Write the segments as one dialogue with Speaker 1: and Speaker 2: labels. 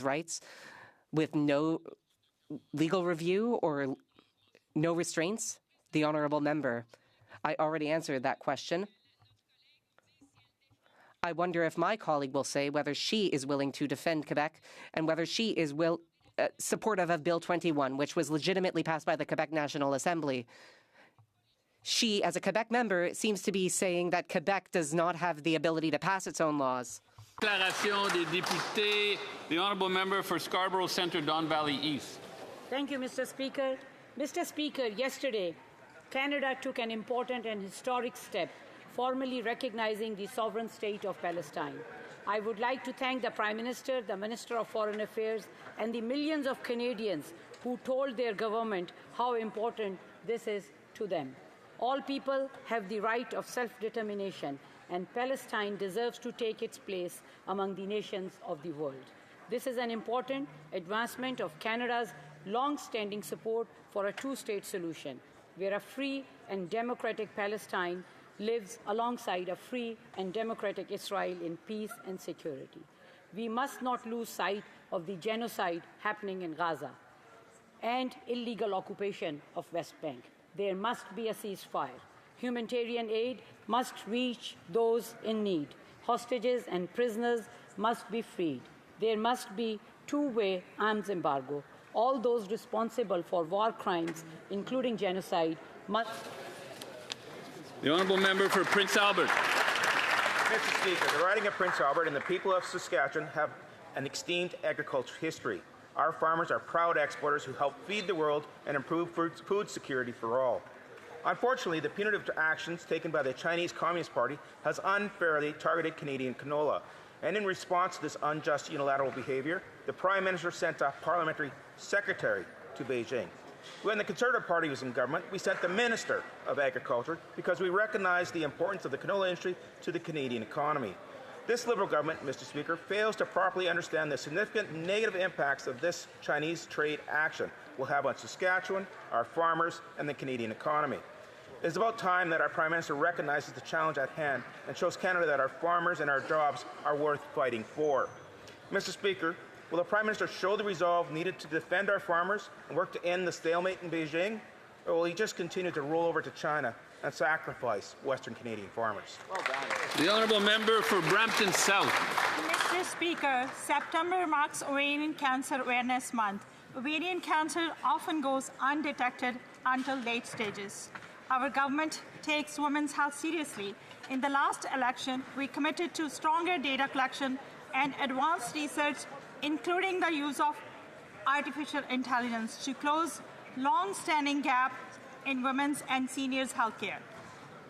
Speaker 1: rights with no legal review or no restraints? The honourable member. I already answered that question. I wonder if my colleague will say whether she is willing to defend Quebec and whether she is supportive of Bill 21, which was legitimately passed by the Quebec National Assembly. She, as a Quebec member, seems to be saying that Quebec does not have the ability to pass its own laws.
Speaker 2: Déclaration des députés. The honourable member for Scarborough Centre, Don Valley East.
Speaker 3: Thank you, Mr. Speaker. Mr. Speaker, yesterday, Canada took an important and historic step, formally recognizing the sovereign state of Palestine. I would like to thank the Prime Minister, the Minister of Foreign Affairs, and the millions of Canadians who told their government how important this is to them. All people have the right of self-determination, and Palestine deserves to take its place among the nations of the world. This is an important advancement of Canada's long-standing support for a two-state solution, where a free and democratic Palestine lives alongside a free and democratic Israel in peace and security. We must not lose sight of the genocide happening in Gaza and illegal occupation of West Bank. There must be a ceasefire. Humanitarian aid must reach those in need. Hostages and prisoners must be freed. There must be two-way arms embargo. All those responsible for war crimes, including genocide, must...
Speaker 2: The honourable member for Prince Albert.
Speaker 4: Mr. Speaker, the riding of Prince Albert and the people of Saskatchewan have an esteemed agricultural history. Our farmers are proud exporters who help feed the world and improve food security for all. Unfortunately, the punitive actions taken by the Chinese Communist Party has unfairly targeted Canadian canola. And in response to this unjust unilateral behaviour, the Prime Minister sent a parliamentary secretary to Beijing. When the Conservative Party was in government, we sent the Minister of Agriculture because we recognized the importance of the canola industry to the Canadian economy. This Liberal government, Mr. Speaker, fails to properly understand the significant negative impacts of this Chinese trade action will have on Saskatchewan, our farmers, and the Canadian economy. It is about time that our Prime Minister recognizes the challenge at hand and shows Canada that our farmers and our jobs are worth fighting for. Mr. Speaker, will the Prime Minister show the resolve needed to defend our farmers and work to end the stalemate in Beijing, or will he just continue to roll over to China and sacrifice Western Canadian farmers?
Speaker 3: Well done.
Speaker 2: The honourable member for Brampton South.
Speaker 5: Mr. Speaker, September marks Ovarian Cancer Awareness Month. Ovarian cancer often goes undetected until late stages. Our government takes women's health seriously. In the last election, we committed to stronger data collection and advanced research, including the use of artificial intelligence to close long-standing gaps in women's and seniors' healthcare.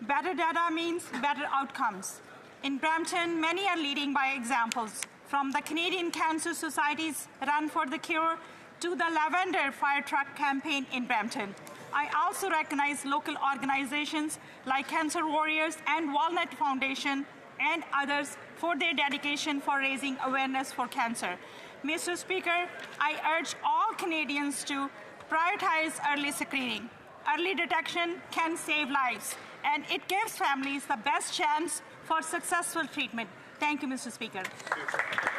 Speaker 5: Better data means better outcomes. In Brampton, many are leading by examples, from the Canadian Cancer Society's Run for the Cure to the Lavender Fire Truck campaign in Brampton. I also recognize local organizations like Cancer Warriors and Walnut Foundation and others for their dedication for raising awareness for cancer. Mr. Speaker, I urge all Canadians to prioritize early screening. Early detection can save lives, and it gives families the best chance for successful treatment. Thank you, Mr. Speaker.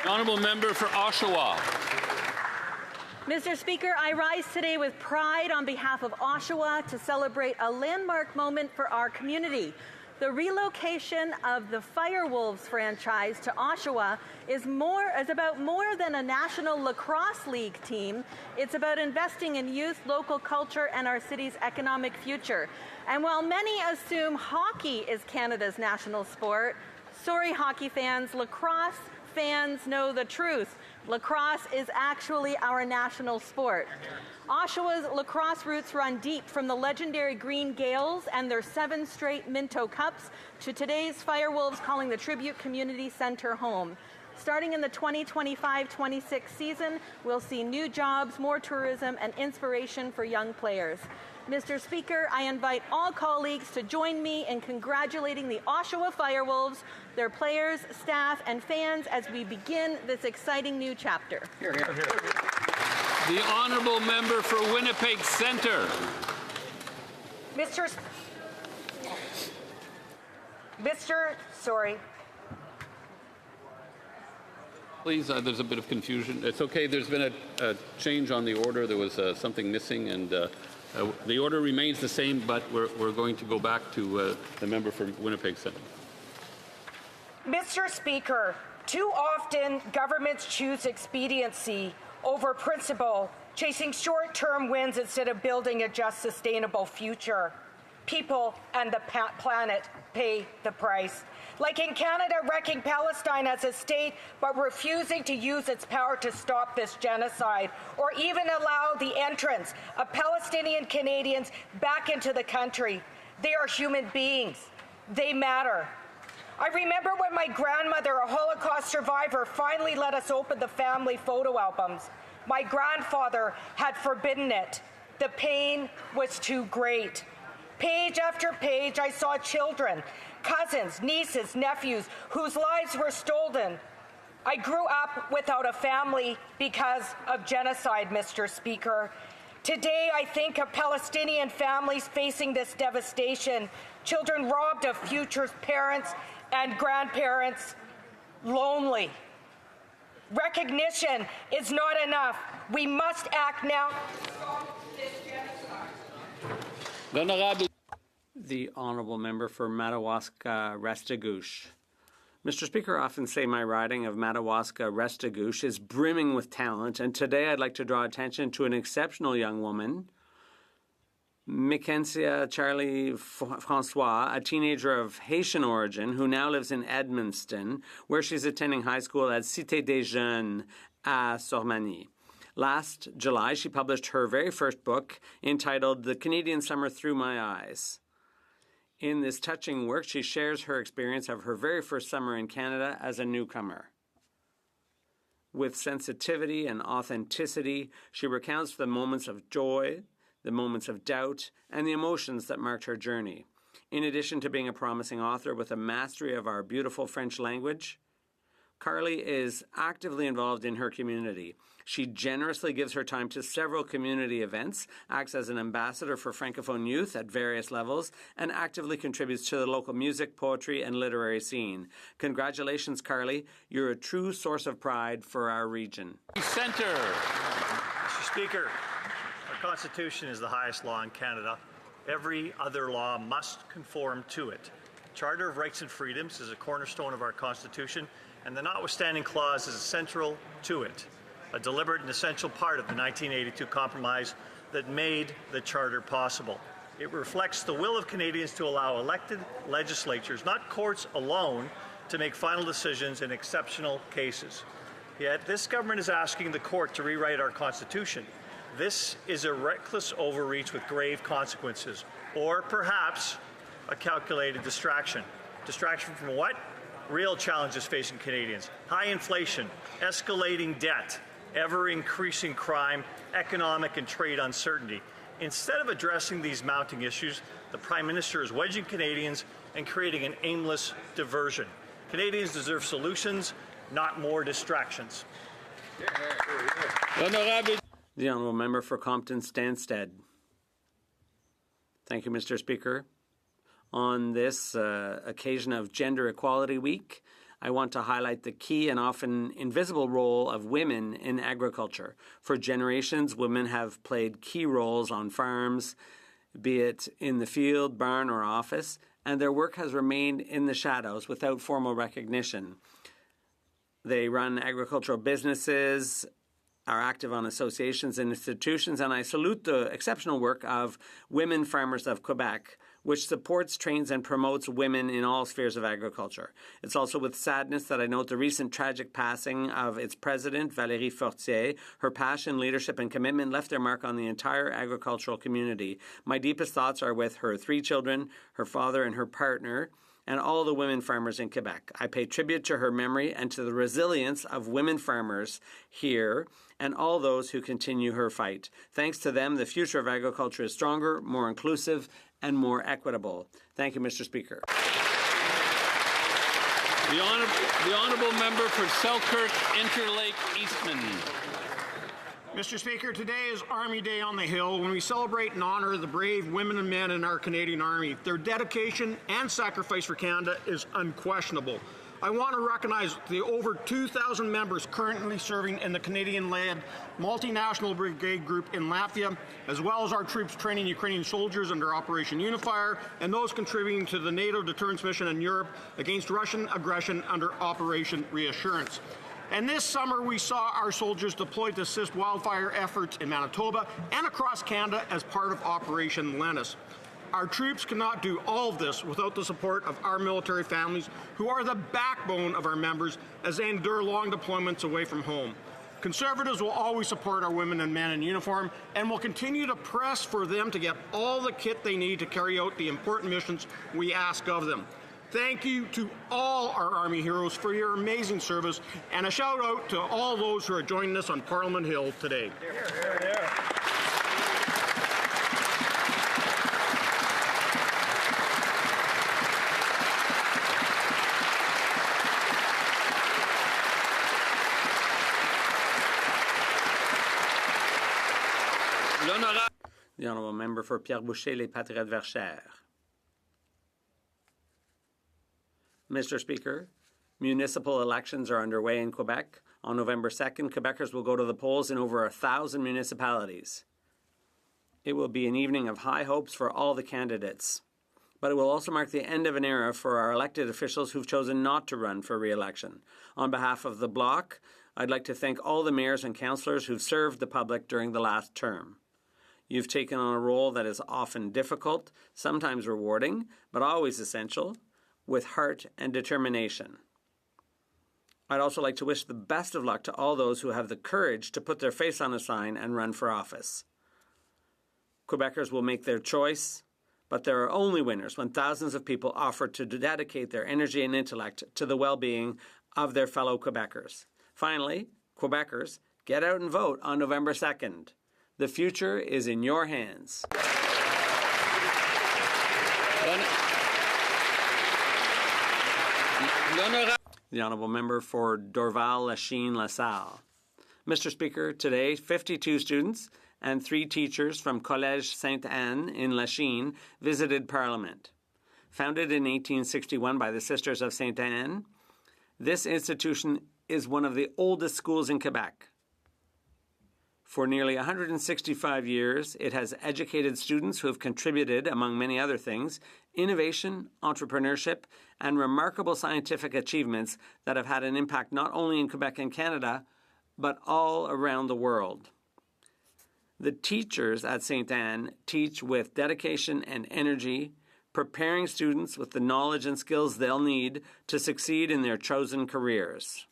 Speaker 2: The honourable member for Oshawa.
Speaker 6: Mr. Speaker, I rise today with pride on behalf of Oshawa to celebrate a landmark moment for our community. The relocation of the Firewolves franchise to Oshawa is about more than a National Lacrosse League team. It's about investing in youth, local culture, and our city's economic future. And while many assume hockey is Canada's national sport, sorry hockey fans, lacrosse fans know the truth. Lacrosse is actually our national sport. Oshawa's lacrosse roots run deep, from the legendary Green Gaels and their 7 straight Minto Cups to today's Firewolves calling the Tribute Community Centre home. Starting in the 2025-26 season, we'll see new jobs, more tourism, and inspiration for young players. Mr. Speaker, I invite all colleagues to join me in congratulating the Oshawa Firewolves, their players, staff, and fans as we begin this exciting new chapter.
Speaker 4: Here, here, here.
Speaker 2: The honourable member for Winnipeg Centre. Please, there's a bit of confusion. It's okay. There's been a change on the order. There was something missing, and the order remains the same, but we're going to go back to the member for Winnipeg Centre.
Speaker 7: Mr. Speaker, too often governments choose expediency over principle, chasing short-term wins instead of building a just, sustainable future. People and the planet pay the price. Like in Canada, wrecking Palestine as a state, but refusing to use its power to stop this genocide, or even allow the entrance of Palestinian Canadians back into the country. They are human beings. They matter. I remember when my grandmother, a Holocaust survivor, finally let us open the family photo albums. My grandfather had forbidden it. The pain was too great. Page after page, I saw children, cousins, nieces, nephews, whose lives were stolen. I grew up without a family because of genocide, Mr. Speaker. Today, I think of Palestinian families facing this devastation, children robbed of futures, parents and grandparents, lonely. Recognition is not enough. We must act now.
Speaker 8: The Honourable Member for Madawaska-Restigouche. Mr. Speaker, I often say my riding of Madawaska-Restigouche is brimming with talent, and today I'd like to draw attention to an exceptional young woman, Mikencia Charlie Francois, a teenager of Haitian origin who now lives in Edmundston, where she's attending high school at Cité des Jeunes à Sormani. Last July, she published her very first book entitled The Canadian Summer Through My Eyes. In this touching work, she shares her experience of her very first summer in Canada as a newcomer. With sensitivity and authenticity, she recounts the moments of joy, the moments of doubt, and the emotions that marked her journey. In addition to being a promising author with a mastery of our beautiful French language, Carly is actively involved in her community. She generously gives her time to several community events, acts as an ambassador for Francophone youth at various levels, and actively contributes to the local music, poetry, and literary scene. Congratulations, Carly. You're a true source of pride for our region.
Speaker 2: Centre.
Speaker 9: Mr. Speaker, our Constitution is the highest law in Canada. Every other law must conform to it. The Charter of Rights and Freedoms is a cornerstone of our Constitution, and the notwithstanding clause is central to it, a deliberate and essential part of the 1982 compromise that made the Charter possible. It reflects the will of Canadians to allow elected legislatures, not courts alone, to make final decisions in exceptional cases. Yet this government is asking the court to rewrite our Constitution. This is a reckless overreach with grave consequences, or perhaps a calculated distraction. Distraction from what? Real challenges facing Canadians: high inflation, escalating debt, ever-increasing crime, economic and trade uncertainty. Instead of addressing these mounting issues, the Prime Minister is wedging Canadians and creating an aimless diversion. Canadians deserve solutions, not more distractions.
Speaker 8: The Honourable Member for Compton-Stanstead. Thank you, Mr. Speaker. On this occasion of Gender Equality Week, I want to highlight the key and often invisible role of women in agriculture. For generations, women have played key roles on farms, be it in the field, barn, or office, and their work has remained in the shadows without formal recognition. They run agricultural businesses, are active on associations and institutions, and I salute the exceptional work of Women Farmers of Quebec, which supports, trains, and promotes women in all spheres of agriculture. It's also with sadness that I note the recent tragic passing of its president, Valérie Fortier. Her passion, leadership, and commitment left their mark on the entire agricultural community. My deepest thoughts are with her 3 children, her father, and her partner, and all the women farmers in Quebec. I pay tribute to her memory and to the resilience of women farmers here and all those who continue her fight. Thanks to them, the future of agriculture is stronger, more inclusive, and more equitable. Thank you, Mr. Speaker.
Speaker 2: The Honourable Member for Selkirk, Interlake, Eastman.
Speaker 10: Mr. Speaker, today is Army Day on the Hill, when we celebrate and honour the brave women and men in our Canadian Army. Their dedication and sacrifice for Canada is unquestionable. I want to recognize the over 2,000 members currently serving in the Canadian-led multinational brigade group in Latvia, as well as our troops training Ukrainian soldiers under Operation Unifier, and those contributing to the NATO deterrence mission in Europe against Russian aggression under Operation Reassurance. And this summer, we saw our soldiers deployed to assist wildfire efforts in Manitoba and across Canada as part of Operation Lennis. Our troops cannot do all of this without the support of our military families, who are the backbone of our members as they endure long deployments away from home. Conservatives will always support our women and men in uniform and will continue to press for them to get all the kit they need to carry out the important missions we ask of them. Thank you to all our Army heroes for your amazing service, and a shout out to all those who are joining us on Parliament Hill today.
Speaker 8: The Honourable Member for Pierre Boucher, Les Patriotes Verchères. Mr. Speaker, municipal elections are underway in Quebec. On November 2nd, Quebecers will go to the polls in over 1,000 municipalities. It will be an evening of high hopes for all the candidates, but it will also mark the end of an era for our elected officials who've chosen not to run for re-election. On behalf of the Bloc, I'd like to thank all the mayors and councillors who've served the public during the last term. You've taken on a role that is often difficult, sometimes rewarding, but always essential, with heart and determination. I'd also like to wish the best of luck to all those who have the courage to put their face on a sign and run for office. Quebecers will make their choice, but there are only winners when thousands of people offer to dedicate their energy and intellect to the well-being of their fellow Quebecers. Finally, Quebecers, get out and vote on November 2nd. The future is in your hands. The Honourable Member for Dorval, Lachine, LaSalle. Mr. Speaker, today 52 students and 3 teachers from Collège Sainte-Anne in Lachine visited Parliament. Founded in 1861 by the Sisters of Sainte-Anne, this institution is one of the oldest schools in Quebec. For nearly 165 years, it has educated students who have contributed, among many other things, innovation, entrepreneurship, and remarkable scientific achievements that have had an impact not only in Quebec and Canada, but all around the world. The teachers at Sainte-Anne teach with dedication and energy, preparing students with the knowledge and skills they'll need to succeed in their chosen careers.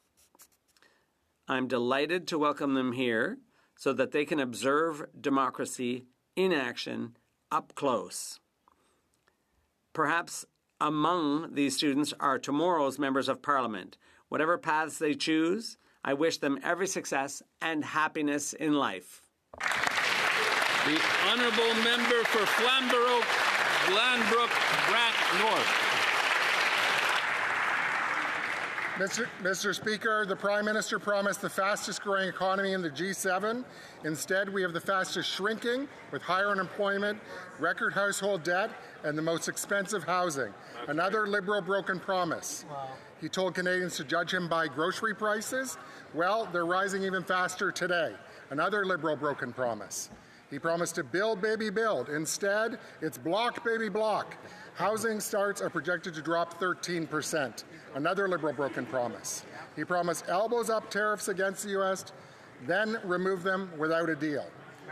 Speaker 8: I'm delighted to welcome them here so that they can observe democracy in action up close. Perhaps among these students are tomorrow's members of Parliament. Whatever paths they choose, I wish them every success and happiness in life.
Speaker 2: The Honourable Member for Flamborough, Glanbrook, Grant North.
Speaker 11: Mr. Speaker, the Prime Minister promised the fastest growing economy in the G7. Instead, we have the fastest shrinking, with higher unemployment, record household debt, and the most expensive housing. Another Liberal broken promise. Wow. He told Canadians to judge him by grocery prices. Well, they're rising even faster today. Another Liberal broken promise. He promised to build, baby, build. Instead, it's block, baby, block. Housing starts are projected to drop 13%. Another Liberal broken promise. He promised elbows up tariffs against the U.S., then remove them without a deal.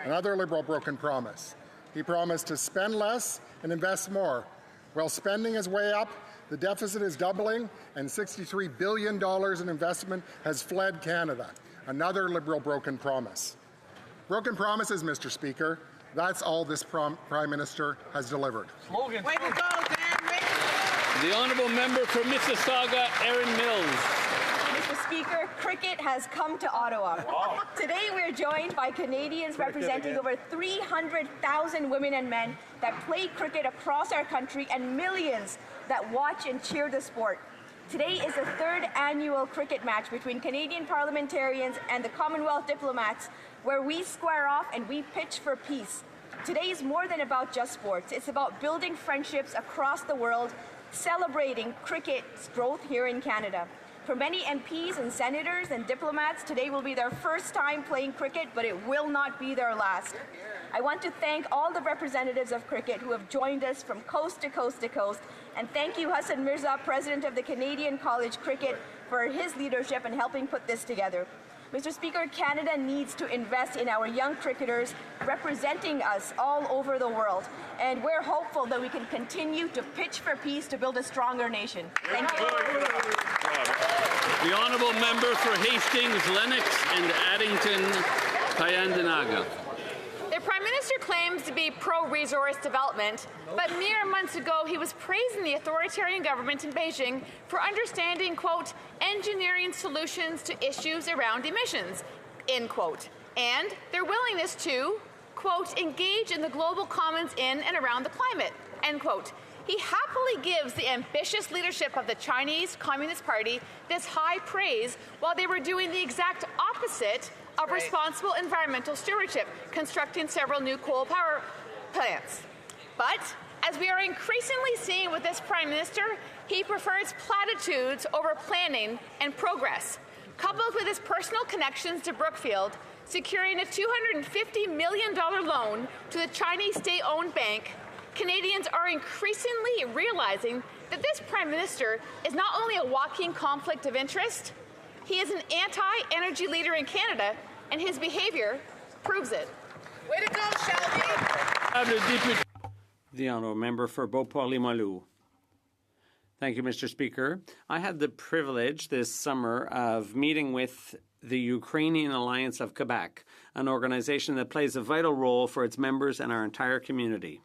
Speaker 11: Another Liberal broken promise. He promised to spend less and invest more. While spending is way up, the deficit is doubling, and $63 billion in investment has fled Canada. Another Liberal broken promise. Broken promises, Mr. Speaker. That's all this Prime Minister has delivered.
Speaker 10: Slogan.
Speaker 7: Way to go, Dan.
Speaker 2: The Honourable Member for Mississauga, Erin Mills.
Speaker 12: Mr. Speaker, cricket has come to Ottawa. Wow. Today we're joined by Canadians representing over 300,000 women and men that play cricket across our country and millions that watch and cheer the sport. Today is the 3rd annual cricket match between Canadian parliamentarians and the Commonwealth diplomats, where we square off and we pitch for peace. Today is more than about just sports. It's about building friendships across the world, celebrating cricket's growth here in Canada. For many MPs and senators and diplomats, today will be their first time playing cricket, but it will not be their last. I want to thank all the representatives of cricket who have joined us from coast to coast to coast, and thank you, Hassan Mirza, President of the Canadian College Cricket, for his leadership in helping put this together. Mr. Speaker, Canada needs to invest in our young cricketers representing us all over the world, and we're hopeful that we can continue to pitch for peace to build a stronger nation. Thank you.
Speaker 2: The honourable member for Hastings, Lennox and Addington, Tyendinaga.
Speaker 13: The Prime Minister claims to be pro-resource development, but mere months ago he was praising the authoritarian government in Beijing for understanding, quote, engineering solutions to issues around emissions, end quote, and their willingness to, quote, engage in the global commons in and around the climate, end quote. He happily gives the ambitious leadership of the Chinese Communist Party this high praise while they were doing the exact opposite of responsible environmental stewardship, constructing several new coal power plants. But, as we are increasingly seeing with this Prime Minister, he prefers platitudes over planning and progress. Coupled with his personal connections to Brookfield, securing a $250 million loan to the Chinese state-owned bank, Canadians are increasingly realizing that this Prime Minister is not only a walking conflict of interest, he is an anti-energy leader in Canada, and his behavior proves it. Way to go, Shelby!
Speaker 8: The honourable member for Beauport-Limoilou. Thank you, Mr. Speaker. I had the privilege this summer of meeting with the Ukrainian Alliance of Quebec, an organization that plays a vital role for its members and our entire community.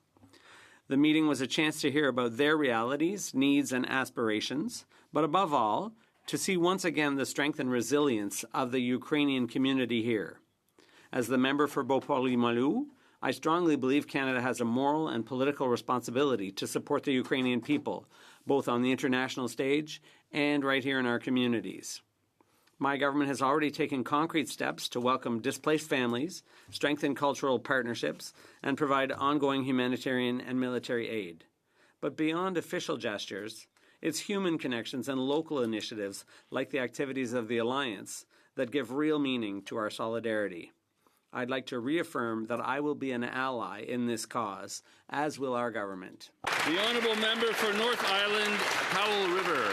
Speaker 8: The meeting was a chance to hear about their realities, needs, and aspirations, but above all, to see once again the strength and resilience of the Ukrainian community here. As the member for Beauport-Limoilou, I strongly believe Canada has a moral and political responsibility to support the Ukrainian people, both on the international stage and right here in our communities. My government has already taken concrete steps to welcome displaced families, strengthen cultural partnerships, and provide ongoing humanitarian and military aid. But beyond official gestures, it's human connections and local initiatives like the activities of the Alliance that give real meaning to our solidarity. I'd like to reaffirm that I will be an ally in this cause, as will our government.
Speaker 2: The honourable member for North Island, Powell River.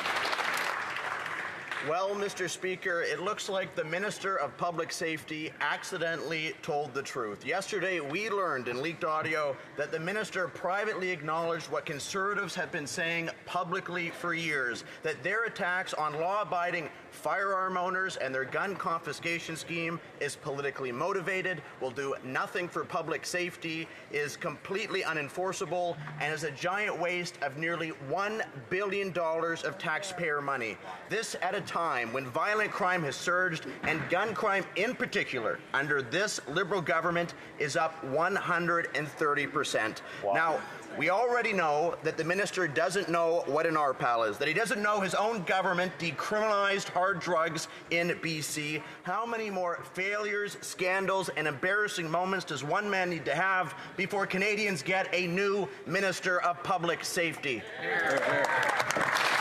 Speaker 14: Well, Mr. Speaker, it looks like the Minister of Public Safety accidentally told the truth. Yesterday, we learned in leaked audio that the minister privately acknowledged what Conservatives have been saying publicly for years, that their attacks on law-abiding firearm owners and their gun confiscation scheme is politically motivated, will do nothing for public safety, is completely unenforceable, and is a giant waste of nearly $1 billion of taxpayer money. This at a time when violent crime has surged and gun crime in particular under this Liberal government is up 130%. Wow. Now, we already know that the minister doesn't know what an RPAL is, that he doesn't know his own government decriminalized hard drugs in BC. How many more failures, scandals, and embarrassing moments does one man need to have before Canadians get a new Minister of Public Safety?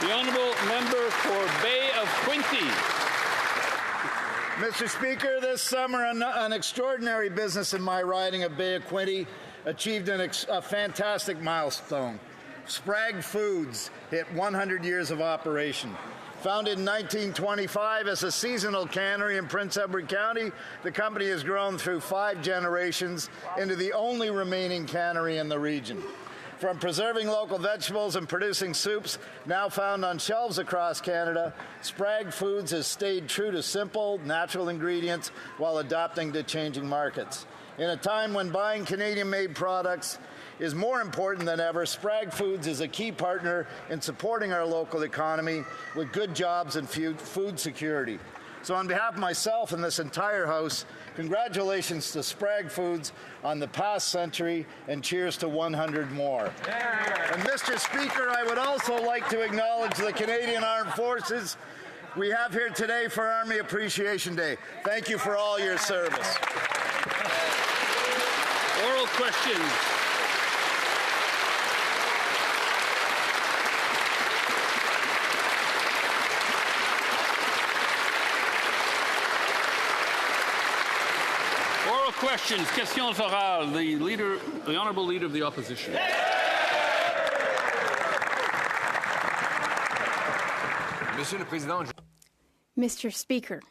Speaker 2: The honourable member for Bay of Quinte.
Speaker 15: Mr. Speaker, this summer an extraordinary business in my riding of Bay of Quinte achieved a fantastic milestone. Sprague Foods hit 100 years of operation. Founded in 1925 as a seasonal cannery in Prince Edward County, the company has grown through 5 generations into the only remaining cannery in the region. From preserving local vegetables and producing soups now found on shelves across Canada, Sprague Foods has stayed true to simple, natural ingredients while adapting to changing markets. In a time when buying Canadian-made products is more important than ever, Sprague Foods is a key partner in supporting our local economy with good jobs and food security. So on behalf of myself and this entire House, congratulations to Sprague Foods on the past century and cheers to 100 more. And Mr. Speaker, I would also like to acknowledge the Canadian Armed Forces we have here today for Army Appreciation Day. Thank you for all your service.
Speaker 2: Oral questions. Oral questions, questions orales. The Honourable Leader of the Opposition.
Speaker 16: Mr. Speaker,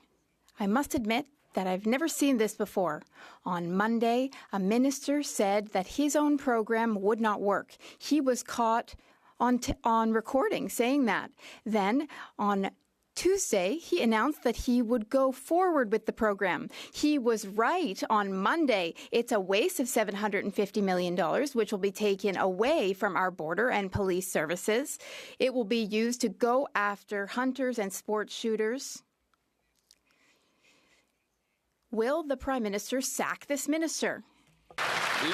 Speaker 16: I must admit that I've never seen this before. On Monday, a minister said that his own program would not work. He was caught on recording saying that. Then on Tuesday, he announced that he would go forward with the program. He was right on Monday. It's a waste of $750 million, which will be taken away from our border and police services. It will be used to go after hunters and sports shooters. Will the Prime Minister sack this minister?
Speaker 2: The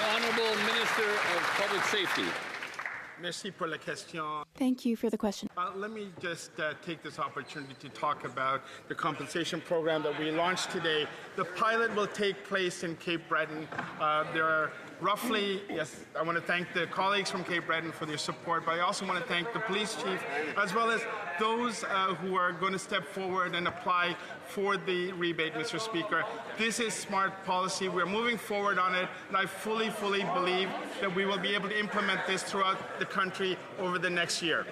Speaker 2: Honourable Minister of Public Safety.
Speaker 10: Merci pour la question.
Speaker 16: Thank you for the question.
Speaker 10: Let me just take this opportunity to talk about the compensation program that we launched today. The pilot will take place in Cape Breton. There are roughly, yes, I want to thank the colleagues from Cape Breton for their support, but I also want to thank the police chief, as well as those who are going to step forward and apply for the rebate, Mr. Speaker. This is smart policy. We're moving forward on it, and I fully believe that we will be able to implement this throughout the country over the next year.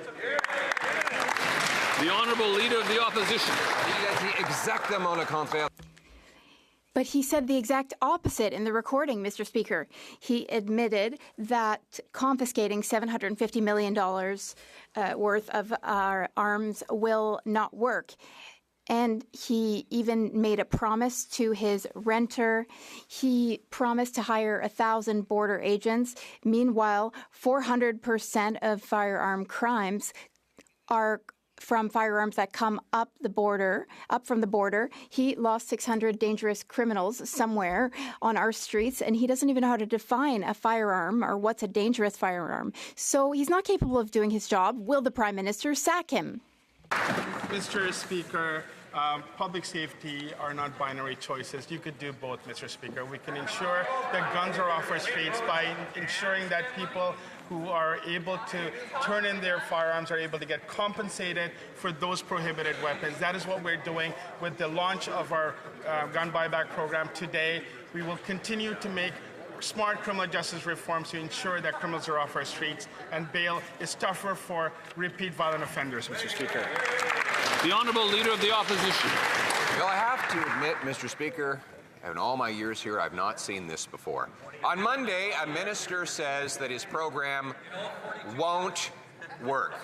Speaker 2: The Honourable Leader of the Opposition.
Speaker 16: But he said the exact opposite in the recording, Mr. Speaker. He admitted that confiscating $750 million worth of our arms will not work. And he even made a promise to his renter. He promised to hire 1,000 border agents. Meanwhile, 400% of firearm crimes are from firearms that come up from the border. He lost 600 dangerous criminals somewhere on our streets, and he doesn't even know how to define a firearm or what's a dangerous firearm. So he's not capable of doing his job. Will the Prime Minister sack him?
Speaker 10: Mr. Speaker, public safety are not binary choices. You could do both, Mr. Speaker. We can ensure that guns are off our streets by ensuring that people who are able to turn in their firearms are able to get compensated for those prohibited weapons. That is what we're doing with the launch of our gun buyback program today. We will continue to make smart criminal justice reforms to ensure that criminals are off our streets and bail is tougher for repeat violent offenders, Mr. Speaker.
Speaker 2: The Honourable Leader of the Opposition.
Speaker 17: Well, I have to admit, Mr. Speaker, in all my years here, I've not seen this before. On Monday, a minister says that his program won't work.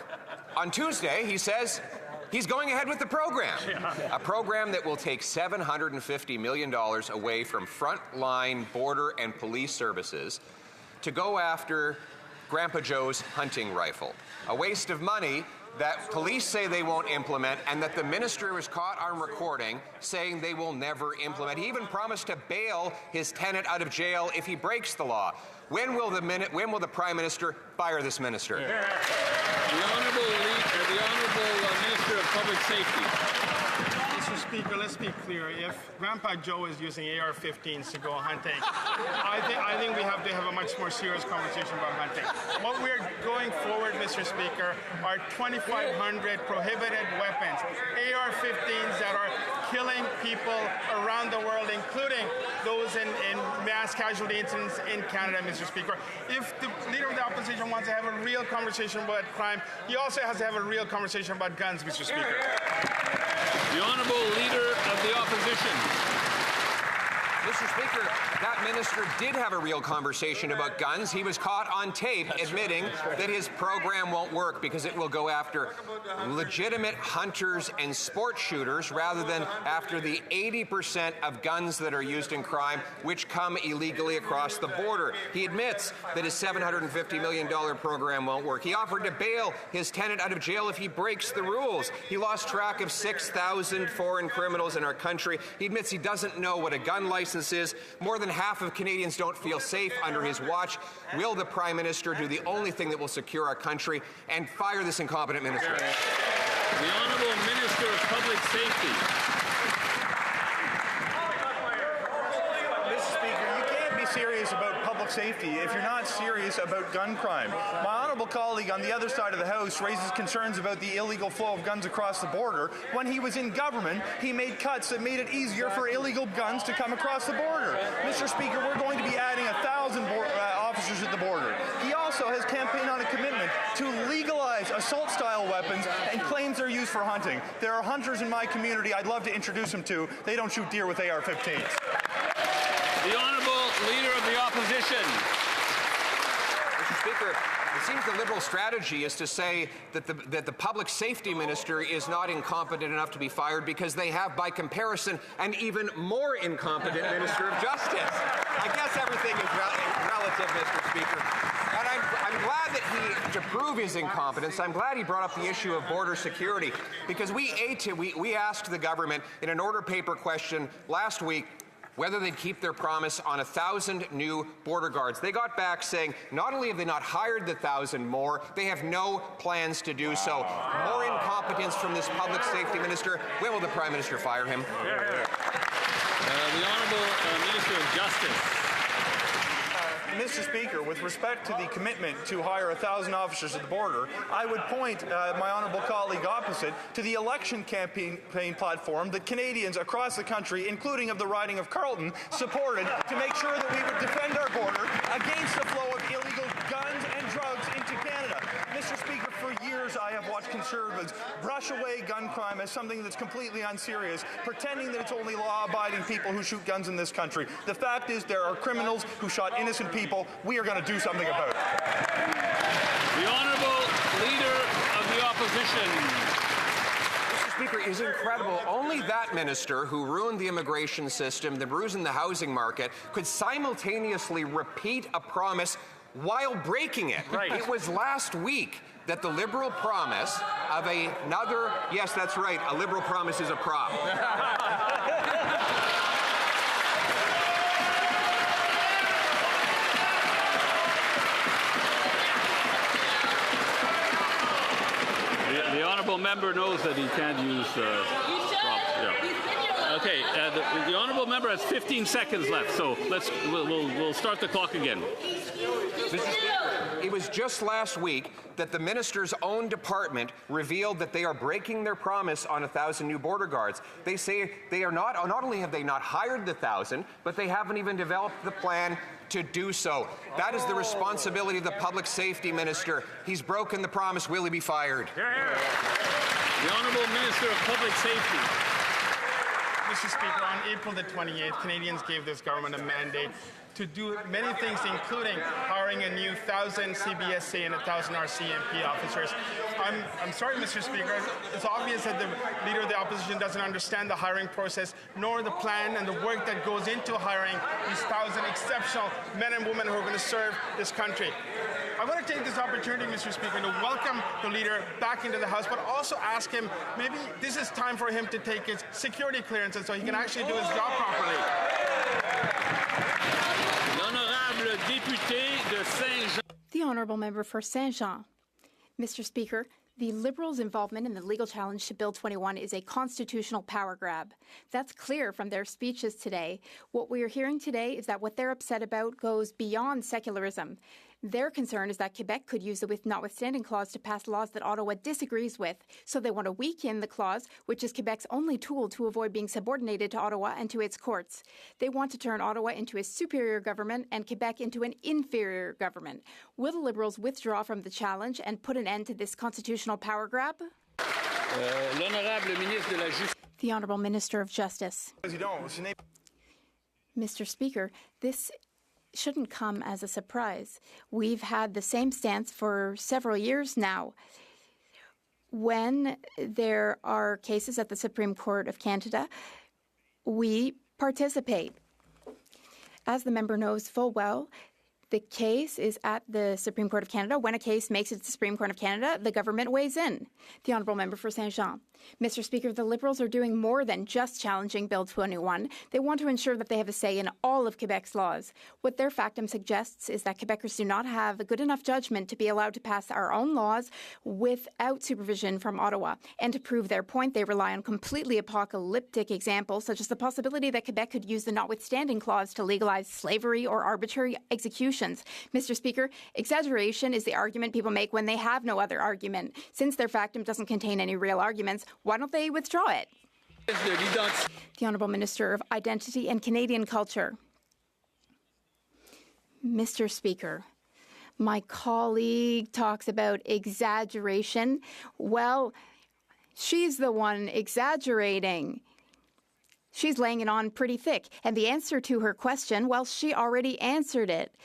Speaker 17: On Tuesday, he says he's going ahead with the program, a program that will take $750 million away from frontline border and police services to go after Grandpa Joe's hunting rifle, a waste of money that police say they won't implement and that the minister was caught on recording saying they will never implement. He even promised to bail his tenant out of jail if he breaks the law. When will the Prime Minister fire this minister?
Speaker 2: The Honourable Minister of Public Safety.
Speaker 10: Mr. Speaker, let's be clear. If Grandpa Joe is using AR-15s to go hunting, I think we have to have a much more serious conversation about hunting. What we're going forward, Mr. Speaker, are 2,500 prohibited weapons, AR-15s that are killing people around the world, including those in mass casualty incidents in Canada, Mr. Speaker. If the Leader of the Opposition wants to have a real conversation about crime, he also has to have a real conversation about guns, Mr. Speaker.
Speaker 2: The Honourable Leader of the Opposition.
Speaker 17: Mr. Speaker, that minister did have a real conversation about guns. He was caught on tape admitting that his program won't work because it will go after legitimate hunters and sport shooters rather than after the 80% of guns that are used in crime which come illegally across the border. He admits that his $750 million program won't work. He offered to bail his tenant out of jail if he breaks the rules. He lost track of 6,000 foreign criminals in our country. He admits he doesn't know what a gun license is. More than half of Canadians don't feel safe under his watch. Will the Prime Minister do the only thing that will secure our country and fire this incompetent minister?
Speaker 2: The Honourable Minister of Public Safety.
Speaker 18: Serious about public safety if you're not serious about gun crime. My honourable colleague on the other side of the House raises concerns about the illegal flow of guns across the border. When he was in government, he made cuts that made it easier for illegal guns to come across the border. Mr. Speaker, we're going to be adding 1,000 officers at the border. He also has campaigned on a commitment to legalize assault-style weapons and claims they're used for hunting. There are hunters in my community I'd love to introduce him to. They don't shoot deer with AR-15s.
Speaker 2: The Honourable Leader of the Opposition.
Speaker 17: Mr. Speaker, it seems the Liberal strategy is to say that the public safety minister is not incompetent enough to be fired because they have, by comparison, an even more incompetent Minister of Justice. I guess everything is relative, Mr. Speaker. And I'm glad that to prove his incompetence, I'm glad he brought up the issue of border security, because we asked the government in an order paper question last week whether they'd keep their promise on 1,000 new border guards. They got back saying not only have they not hired the 1,000 more, they have no plans to do so. More incompetence from this public safety minister. When will the Prime Minister fire him?
Speaker 2: The Honourable Minister of Justice.
Speaker 18: Mr. Speaker, with respect to the commitment to hire 1,000 officers at the border, I would point my honourable colleague opposite to the election campaign platform that Canadians across the country, including of the riding of Carleton, supported to make sure that we would defend our border against the flow of illegal guns and drugs into Canada. Mr. Speaker, for years I have watched Conservatives brush away gun crime as something that's completely unserious, pretending that it's only law-abiding people who shoot guns in this country. The fact is there are criminals who shot innocent people. We are going to do something about it.
Speaker 2: The Honourable Leader of the Opposition.
Speaker 17: Mr. Speaker, is incredible. Only that minister who ruined the immigration system, that ruined the housing market, could simultaneously repeat a promise while breaking it.
Speaker 2: Right.
Speaker 17: It was last week that the Liberal promise of another, yes, that's right, a Liberal promise is a prop.
Speaker 2: The honourable member knows that he can't use props. Yeah. Okay, the honourable member has 15 seconds left, so we'll start the clock again.
Speaker 17: Mr. Speaker, it was just last week that the minister's own department revealed that they are breaking their promise on 1,000 new border guards. They say they are not only have they not hired the 1,000, but they haven't even developed the plan to do so. That is the responsibility of the public safety minister. He's broken the promise. Will he be fired?
Speaker 2: The Honourable Minister of Public Safety.
Speaker 10: Mr. Speaker, on April the 28th, Canadians gave this government a mandate to do many things, including hiring a new 1,000 CBSA and 1,000 RCMP officers. I'm sorry, Mr. Speaker. It's obvious that the Leader of the Opposition doesn't understand the hiring process, nor the plan and the work that goes into hiring these 1,000 exceptional men and women who are going to serve this country. I want to take this opportunity, Mr. Speaker, to welcome the Leader back into the House, but also ask him, maybe this is time for him to take his security clearances so he can actually do his job properly.
Speaker 16: The Honourable Member for Saint-Jean. Mr. Speaker, the Liberals' involvement in the legal challenge to Bill 21 is a constitutional power grab. That's clear from their speeches today. What we are hearing today is that what they're upset about goes beyond secularism. Their concern is that Quebec could use the notwithstanding clause to pass laws that Ottawa disagrees with. So they want to weaken the clause, which is Quebec's only tool to avoid being subordinated to Ottawa and to its courts. They want to turn Ottawa into a superior government and Quebec into an inferior government. Will the Liberals withdraw from the challenge and put an end to this constitutional power grab? The Honourable Minister of Justice. Mr. Speaker, this shouldn't come as a surprise. We've had the same stance for several years now. When there are cases at the Supreme Court of Canada, we participate. As the member knows full well, the case is at the Supreme Court of Canada. When a case makes it to the Supreme Court of Canada, the government weighs in. The Honourable Member for Saint-Jean. Mr. Speaker, the Liberals are doing more than just challenging Bill 21. They want to ensure that they have a say in all of Quebec's laws. What their factum suggests is that Quebecers do not have a good enough judgment to be allowed to pass our own laws without supervision from Ottawa. And to prove their point, they rely on completely apocalyptic examples, such as the possibility that Quebec could use the notwithstanding clause to legalize slavery or arbitrary executions. Mr. Speaker, exaggeration is the argument people make when they have no other argument. Since their factum doesn't contain any real arguments, why don't they withdraw it? The Honourable Minister of Identity and Canadian Culture. Mr. Speaker, my colleague talks about exaggeration. Well, she's the one exaggerating. She's laying it on pretty thick. And the answer to her question, well, she already answered it.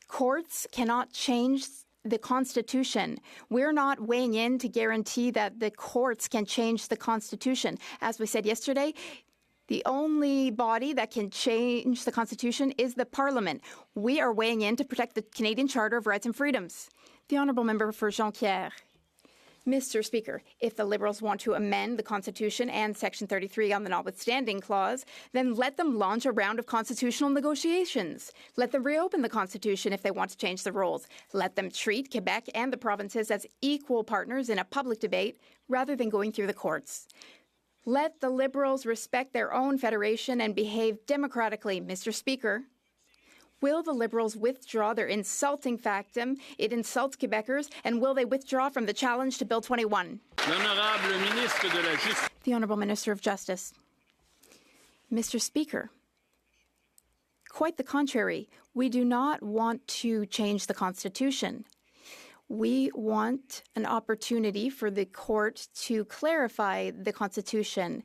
Speaker 16: Courts cannot change the Constitution. We're not weighing in to guarantee that the courts can change the Constitution. As we said yesterday, the only body that can change the Constitution is the Parliament. We are weighing in to protect the Canadian Charter of Rights and Freedoms. The Honourable Member for Jonquière. Mr. Speaker, if the Liberals want to amend the Constitution and Section 33 on the notwithstanding clause, then let them launch a round of constitutional negotiations. Let them reopen the Constitution if they want to change the rules. Let them treat Quebec and the provinces as equal partners in a public debate rather than going through the courts. Let the Liberals respect their own federation and behave democratically, Mr. Speaker. Will the Liberals withdraw their insulting factum? It insults Quebecers. And will they withdraw from the challenge to Bill 21? The Honourable Minister of Justice. Mr. Speaker, quite the contrary. We do not want to change the Constitution. We want an opportunity for the court to clarify the Constitution.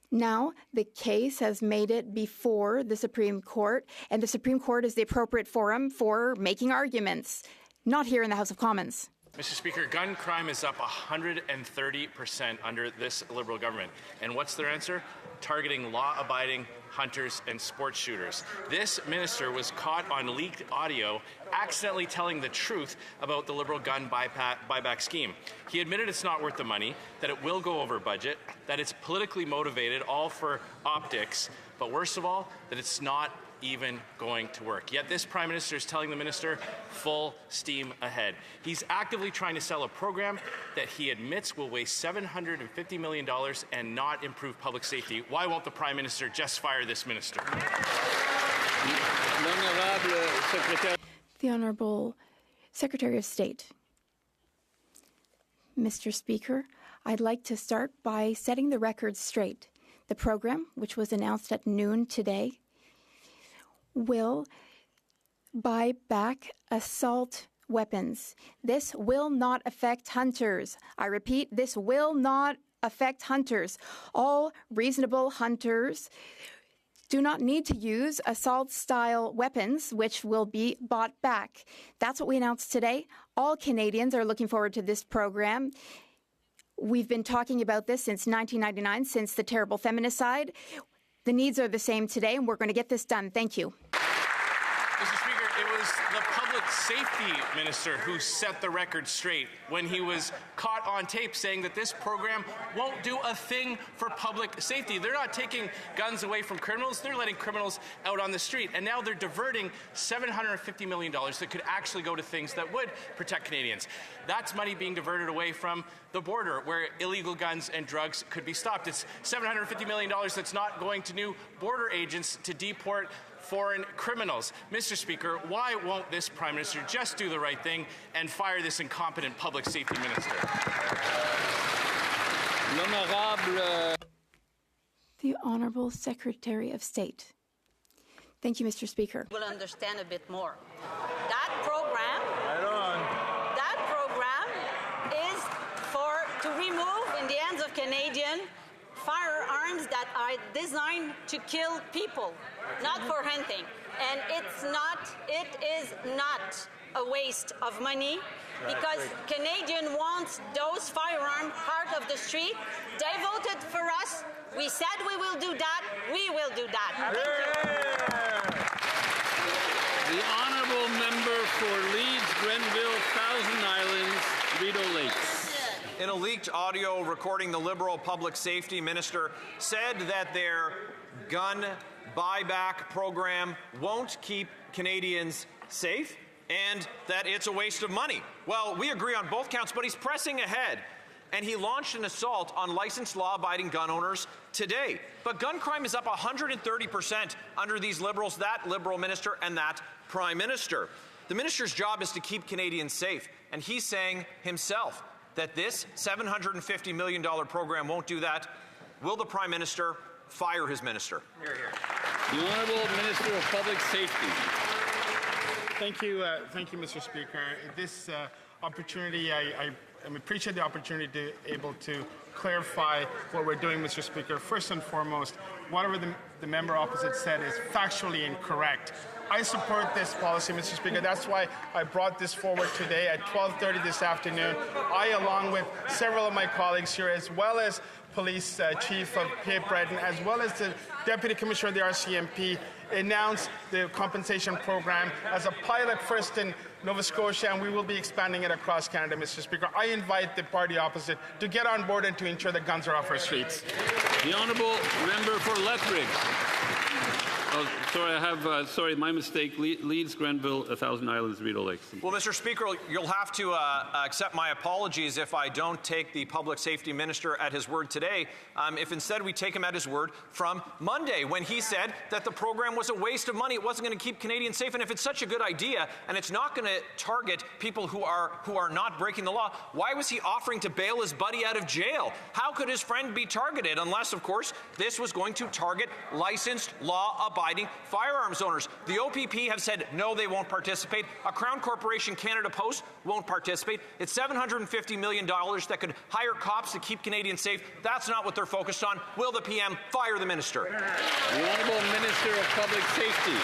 Speaker 16: Now, the case has made it before the Supreme Court, and the Supreme Court is the appropriate forum for making arguments, not here in the House of Commons.
Speaker 19: Mr. Speaker, gun crime is up 130% under this Liberal government. And what's their answer? Targeting law-abiding hunters and sports shooters. This minister was caught on leaked audio accidentally telling the truth about the Liberal gun buyback scheme. He admitted it's not worth the money, that it will go over budget, that it's politically motivated, all for optics, but worst of all, that it's not even going to work. Yet this Prime Minister is telling the minister full steam ahead. He's actively trying to sell a program that he admits will waste $750 million and not improve public safety. Why won't the Prime Minister just fire this minister?
Speaker 16: The Honourable Secretary of State. Mr. Speaker, I'd like to start by setting the record straight. The program, which was announced at noon today, will buy back assault weapons. This will not affect hunters. I repeat, this will not affect hunters. All reasonable hunters do not need to use assault-style weapons, which will be bought back. That's what we announced today. All Canadians are looking forward to this program. We've been talking about this since 1999, since the terrible feminicide. The needs are the same today, and we're going to get this done. Thank you.
Speaker 19: Mr. Speaker, it was the public safety minister who set the record straight when he was caught on tape saying that this program won't do a thing for public safety. They're not taking guns away from criminals. They're letting criminals out on the street. And now they're diverting $750 million that could actually go to things that would protect Canadians. That's money being diverted away from the border where illegal guns and drugs could be stopped. It's $750 million that's not going to new border agents to deport foreign criminals. Mr. Speaker, why won't this Prime Minister just do the right thing and fire this incompetent public safety minister?
Speaker 16: The Honourable Secretary of State. Thank you, Mr. Speaker.
Speaker 20: Will understand a bit more. That program is to remove in the hands of Canadians firearms that are designed to kill people, not for hunting. And it is not a waste of money because Canadians want those firearms out of the street. They voted for us. We said we will do that. We will do that.
Speaker 2: The Honourable Member for Leeds, Grenville, Thousand Islands, Rideau Lakes.
Speaker 17: In a leaked audio recording, the Liberal Public Safety Minister said that their gun buyback program won't keep Canadians safe and that it's a waste of money. Well, we agree on both counts, but he's pressing ahead. And he launched an assault on licensed law-abiding gun owners today. But gun crime is up 130% under these Liberals, that Liberal minister and that Prime Minister. The minister's job is to keep Canadians safe, and he's saying himself that this $750 million program won't do that. Will the Prime Minister fire his minister.
Speaker 2: The Honourable Minister of Public Safety.
Speaker 10: Thank you, Mr. Speaker. This opportunity, I appreciate the opportunity to be able to clarify what we're doing, Mr. Speaker. First and foremost, whatever the member opposite said is factually incorrect. I support this policy, Mr. Speaker. That's why I brought this forward today at 12:30 this afternoon. I, along with several of my colleagues here, as well as Police Chief of Cape Breton, as well as the Deputy Commissioner of the RCMP, announced the compensation program as a pilot first in Nova Scotia, and we will be expanding it across Canada, Mr. Speaker. I invite the party opposite to get on board and to ensure that guns are off our streets.
Speaker 2: The Honourable Member for Lethbridge. Oh, sorry, my mistake. Leeds, Grenville, 1,000 Islands, Rideau Lakes.
Speaker 17: Well, Mr. Speaker, you'll have to accept my apologies if I don't take the Public Safety Minister at his word today, if instead we take him at his word from Monday, when he said that the program was a waste of money, it wasn't going to keep Canadians safe, and if it's such a good idea, and it's not going to target people who are not breaking the law, why was he offering to bail his buddy out of jail? How could his friend be targeted, unless, of course, this was going to target licensed, law-abiding firearms owners? The OPP have said no, they won't participate. A Crown Corporation Canada Post won't participate. It's $750 million that could hire cops to keep Canadians safe. That's not what they're focused on. Will the PM fire the minister?
Speaker 2: The Honourable Minister of Public Safety.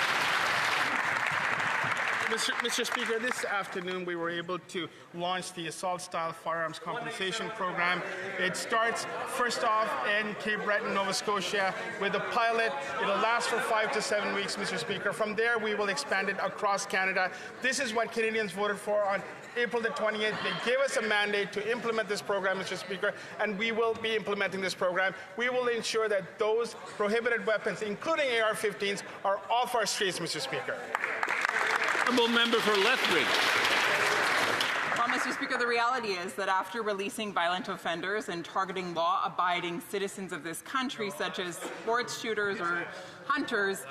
Speaker 10: Mr. Speaker, this afternoon we were able to launch the assault-style firearms compensation program. It starts first off in Cape Breton, Nova Scotia, with a pilot. It'll last for 5 to 7 weeks, Mr. Speaker. From there, we will expand it across Canada. This is what Canadians voted for on April the 28th. They gave us a mandate to implement this program, Mr. Speaker, and we will be implementing this program. We will ensure that those prohibited weapons, including AR-15s, are off our streets, Mr. Speaker.
Speaker 2: Honourable Member for Lethbridge.
Speaker 21: Well, Mr. Speaker, the reality is that after releasing violent offenders and targeting law-abiding citizens of this country, such as sports shooters or hunters,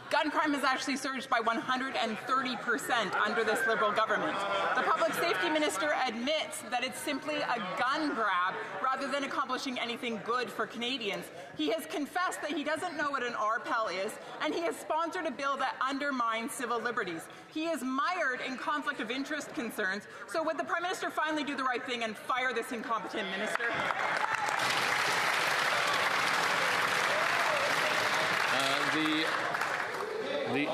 Speaker 21: gun crime has actually surged by 130% under this Liberal government. The Public Safety Minister admits that it's simply a gun grab rather than accomplishing anything good for Canadians. He has confessed that he doesn't know what an RPEL is, and he has sponsored a bill that undermines civil liberties. He is mired in conflict of interest concerns, so would the Prime Minister finally do the right thing and fire this incompetent minister?
Speaker 2: The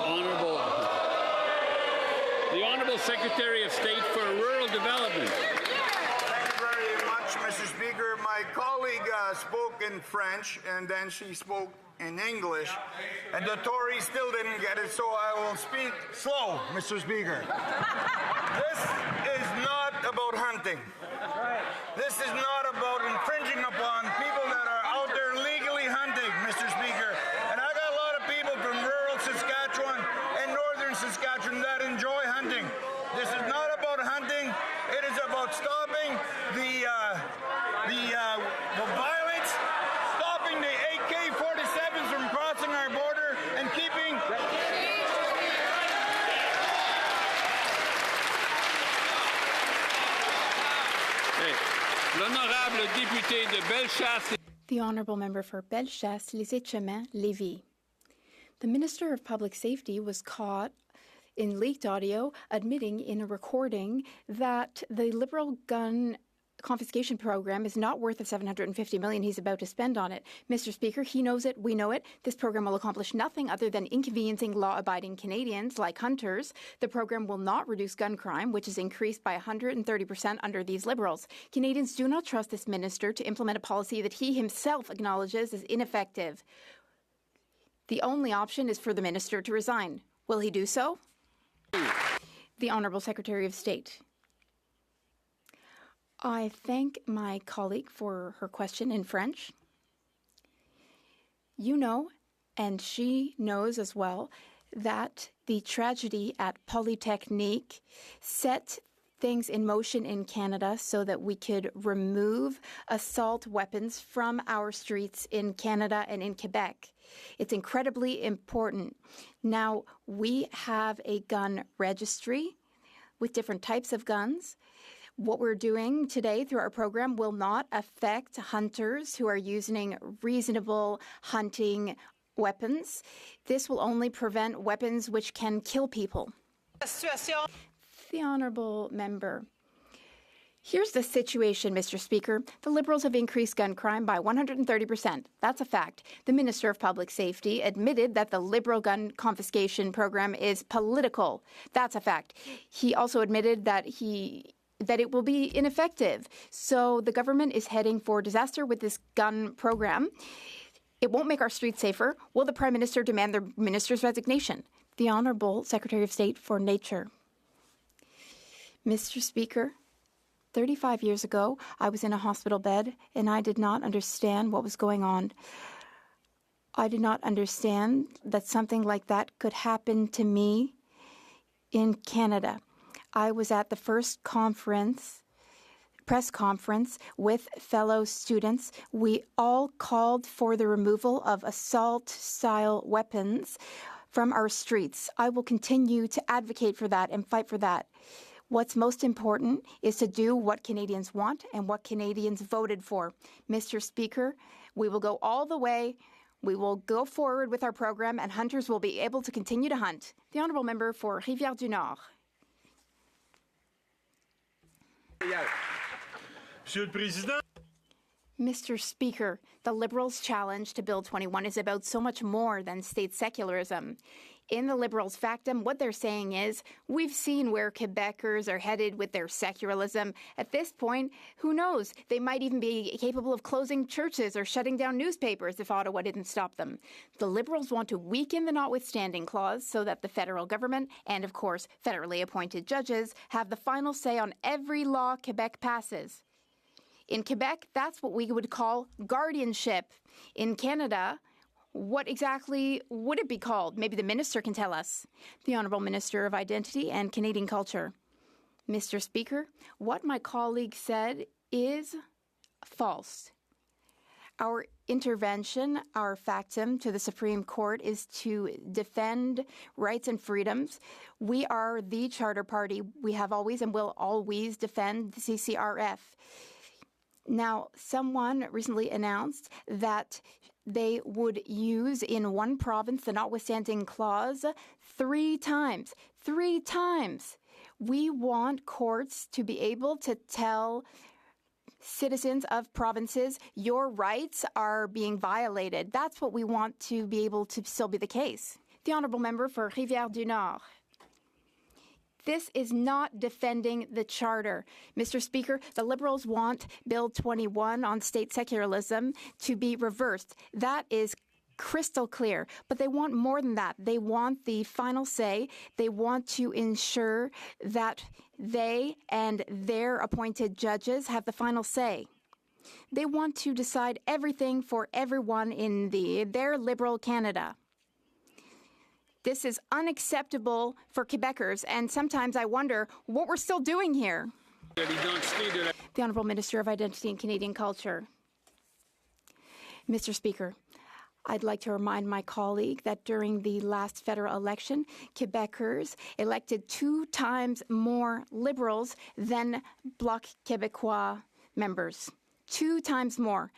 Speaker 2: Honourable Secretary of State for Rural Development.
Speaker 22: Thank you very much, Mr. Speaker. My colleague spoke in French, and then she spoke in English, and the Tories still didn't get it, so I will speak slow, Mr. Speaker. This is not about hunting. This is not about infringing upon people that are out there legally hunting, Mr. Speaker. And I got a lot of people from rural Saskatchewan and northern Saskatchewan that enjoy hunting. This is not about hunting. It is about stopping the violence, stopping the AK-47s from crossing our border, and keeping...
Speaker 2: L'honorable député de Bellechasse.
Speaker 16: The Honourable Member for Bellechasse, Les Etchemins, Lévis. The Minister of Public Safety was caught in leaked audio admitting in a recording that the Liberal gun confiscation program is not worth the $750 million he's about to spend on it. Mr. Speaker, he knows it, we know it. This program will accomplish nothing other than inconveniencing law-abiding Canadians like hunters. The program will not reduce gun crime, which has increased by 130% under these Liberals. Canadians do not trust this minister to implement a policy that he himself acknowledges is ineffective. The only option is for the minister to resign. Will he do so? The Honourable Secretary of State. I thank my colleague for her question in French. You know, and she knows as well, that the tragedy at Polytechnique set things in motion in Canada so that we could remove assault weapons from our streets in Canada and in Quebec. It's incredibly important. Now, we have a gun registry with different types of guns. What we're doing today through our program will not affect hunters who are using reasonable hunting weapons. This will only prevent weapons which can kill people. The Honourable Member. Here's the situation, Mr. Speaker. The Liberals have increased gun crime by 130%. That's a fact. The Minister of Public Safety admitted that the Liberal gun confiscation program is political. That's a fact. He also admitted that it will be ineffective. So the government is heading for disaster with this gun program. It won't make our streets safer. Will the Prime Minister demand the Minister's resignation? The Honourable Secretary of State for Nature. Mr. Speaker, 35 years ago, I was in a hospital bed and I did not understand what was going on. I did not understand that something like that could happen to me in Canada. I was at the first press conference with fellow students. We all called for the removal of assault-style weapons from our streets. I will continue to advocate for that and fight for that. What's most important is to do what Canadians want and what Canadians voted for. Mr. Speaker, we will go all the way. We will go forward with our program, and hunters will be able to continue to hunt. The Honourable Member for Rivière-du-Nord. Mr. Speaker, the Liberals' challenge to Bill 21 is about so much more than state secularism. In the Liberals' factum, what they're saying is, we've seen where Quebecers are headed with their secularism. At this point, who knows? They might even be capable of closing churches or shutting down newspapers if Ottawa didn't stop them. The Liberals want to weaken the notwithstanding clause so that the federal government and, of course, federally appointed judges have the final say on every law Quebec passes. In Quebec, that's what we would call guardianship. In Canada, what exactly would it be called? Maybe the minister can tell us. The Honourable Minister of Identity and Canadian Culture. Mr. Speaker, what my colleague said is false. Our intervention, our factum to the Supreme Court is to defend rights and freedoms. We are the Charter Party. We have always and will always defend the CCRF. Now, someone recently announced that they would use in one province the notwithstanding clause 3 times. 3 times. We want courts to be able to tell citizens of provinces, your rights are being violated. That's what we want to be able to still be the case. The Honourable Member for Rivière-du-Nord. This is not defending the Charter. Mr. Speaker, the Liberals want Bill 21 on state secularism to be reversed. That is crystal clear. But they want more than that. They want the final say. They want to ensure that they and their appointed judges have the final say. They want to decide everything for everyone in their Liberal Canada. This is unacceptable for Quebecers, and sometimes I wonder what we're still doing here. The Honourable Minister of Identity and Canadian Culture. Mr. Speaker, I'd like to remind my colleague that during the last federal election, Quebecers elected 2 times more Liberals than Bloc Québécois members. 2 times more.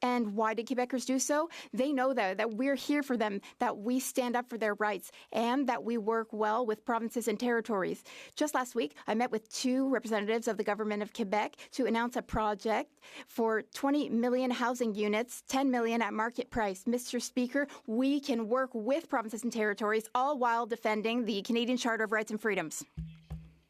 Speaker 16: And why did Quebecers do so? They know that we're here for them, that we stand up for their rights, and that we work well with provinces and territories. Just last week, I met with 2 representatives of the Government of Quebec to announce a project for 20 million housing units, 10 million at market price. Mr. Speaker, we can work with provinces and territories, all while defending the Canadian Charter of Rights and Freedoms.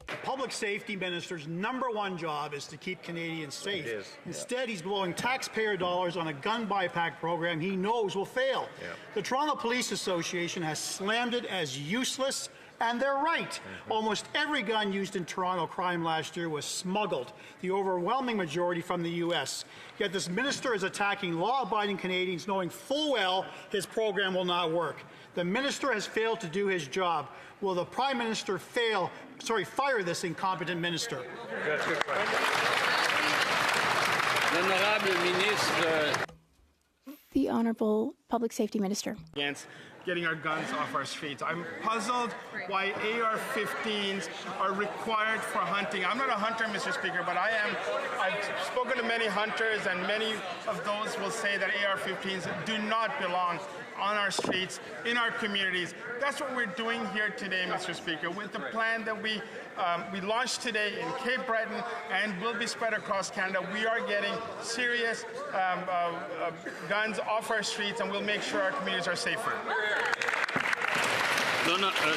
Speaker 1: The public safety minister's #1 job is to keep Canadians safe. Instead, he's blowing taxpayer dollars on a gun buyback program he knows will fail. The Toronto Police Association has slammed it as useless, and they're right. Almost every gun used in Toronto crime last year was smuggled, the overwhelming majority from the U.S. Yet this minister is attacking law-abiding Canadians knowing full well his program will not work. The minister has failed to do his job. Will the Prime Minister fire this incompetent minister?
Speaker 16: The Honourable Public Safety Minister.
Speaker 18: getting our guns off our streets. I'm puzzled why AR-15s are required for hunting. I'm not a hunter, Mr. Speaker, but I've spoken to many hunters, and many of those will say that AR-15s do not belong on our streets, in our communities. That's what we're doing here today, Mr. Speaker, with the plan that we launched today in Cape Breton and will be spread across Canada. We are getting serious guns off our streets, and we'll make sure our communities are safer.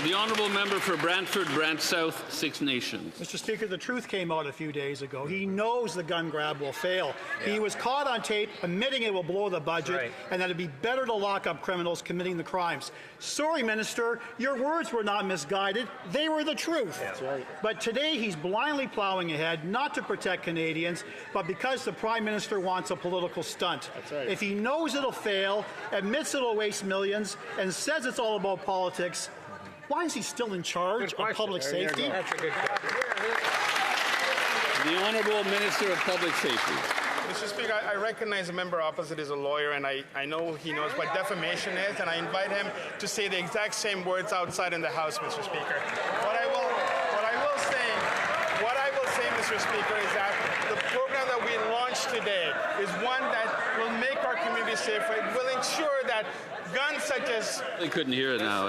Speaker 2: The honourable member for Brantford, Brant South, Six Nations.
Speaker 1: Mr. Speaker, the truth came out a few days ago. He knows the gun grab will fail. He was caught on tape admitting it will blow the budget and that it'd be better to lock up criminals committing the crimes. Sorry, Minister, your words were not misguided. They were the truth. That's right. But today he's blindly plowing ahead, not to protect Canadians, but because the Prime Minister wants a political stunt. That's right. If he knows it'll fail, admits it'll waste millions, and says it's all about politics, why is he still in charge of public safety?
Speaker 2: That's a good question. The Honourable Minister of Public Safety.
Speaker 18: Mr. Speaker, I recognize the member opposite is a lawyer, and I know he knows what defamation is, and I invite him to say the exact same words outside in the House, Mr. Speaker. What I will say, Mr. Speaker, is that the program that we launched today is one that will make our community safer. It will ensure that guns such as...
Speaker 2: I couldn't hear it now.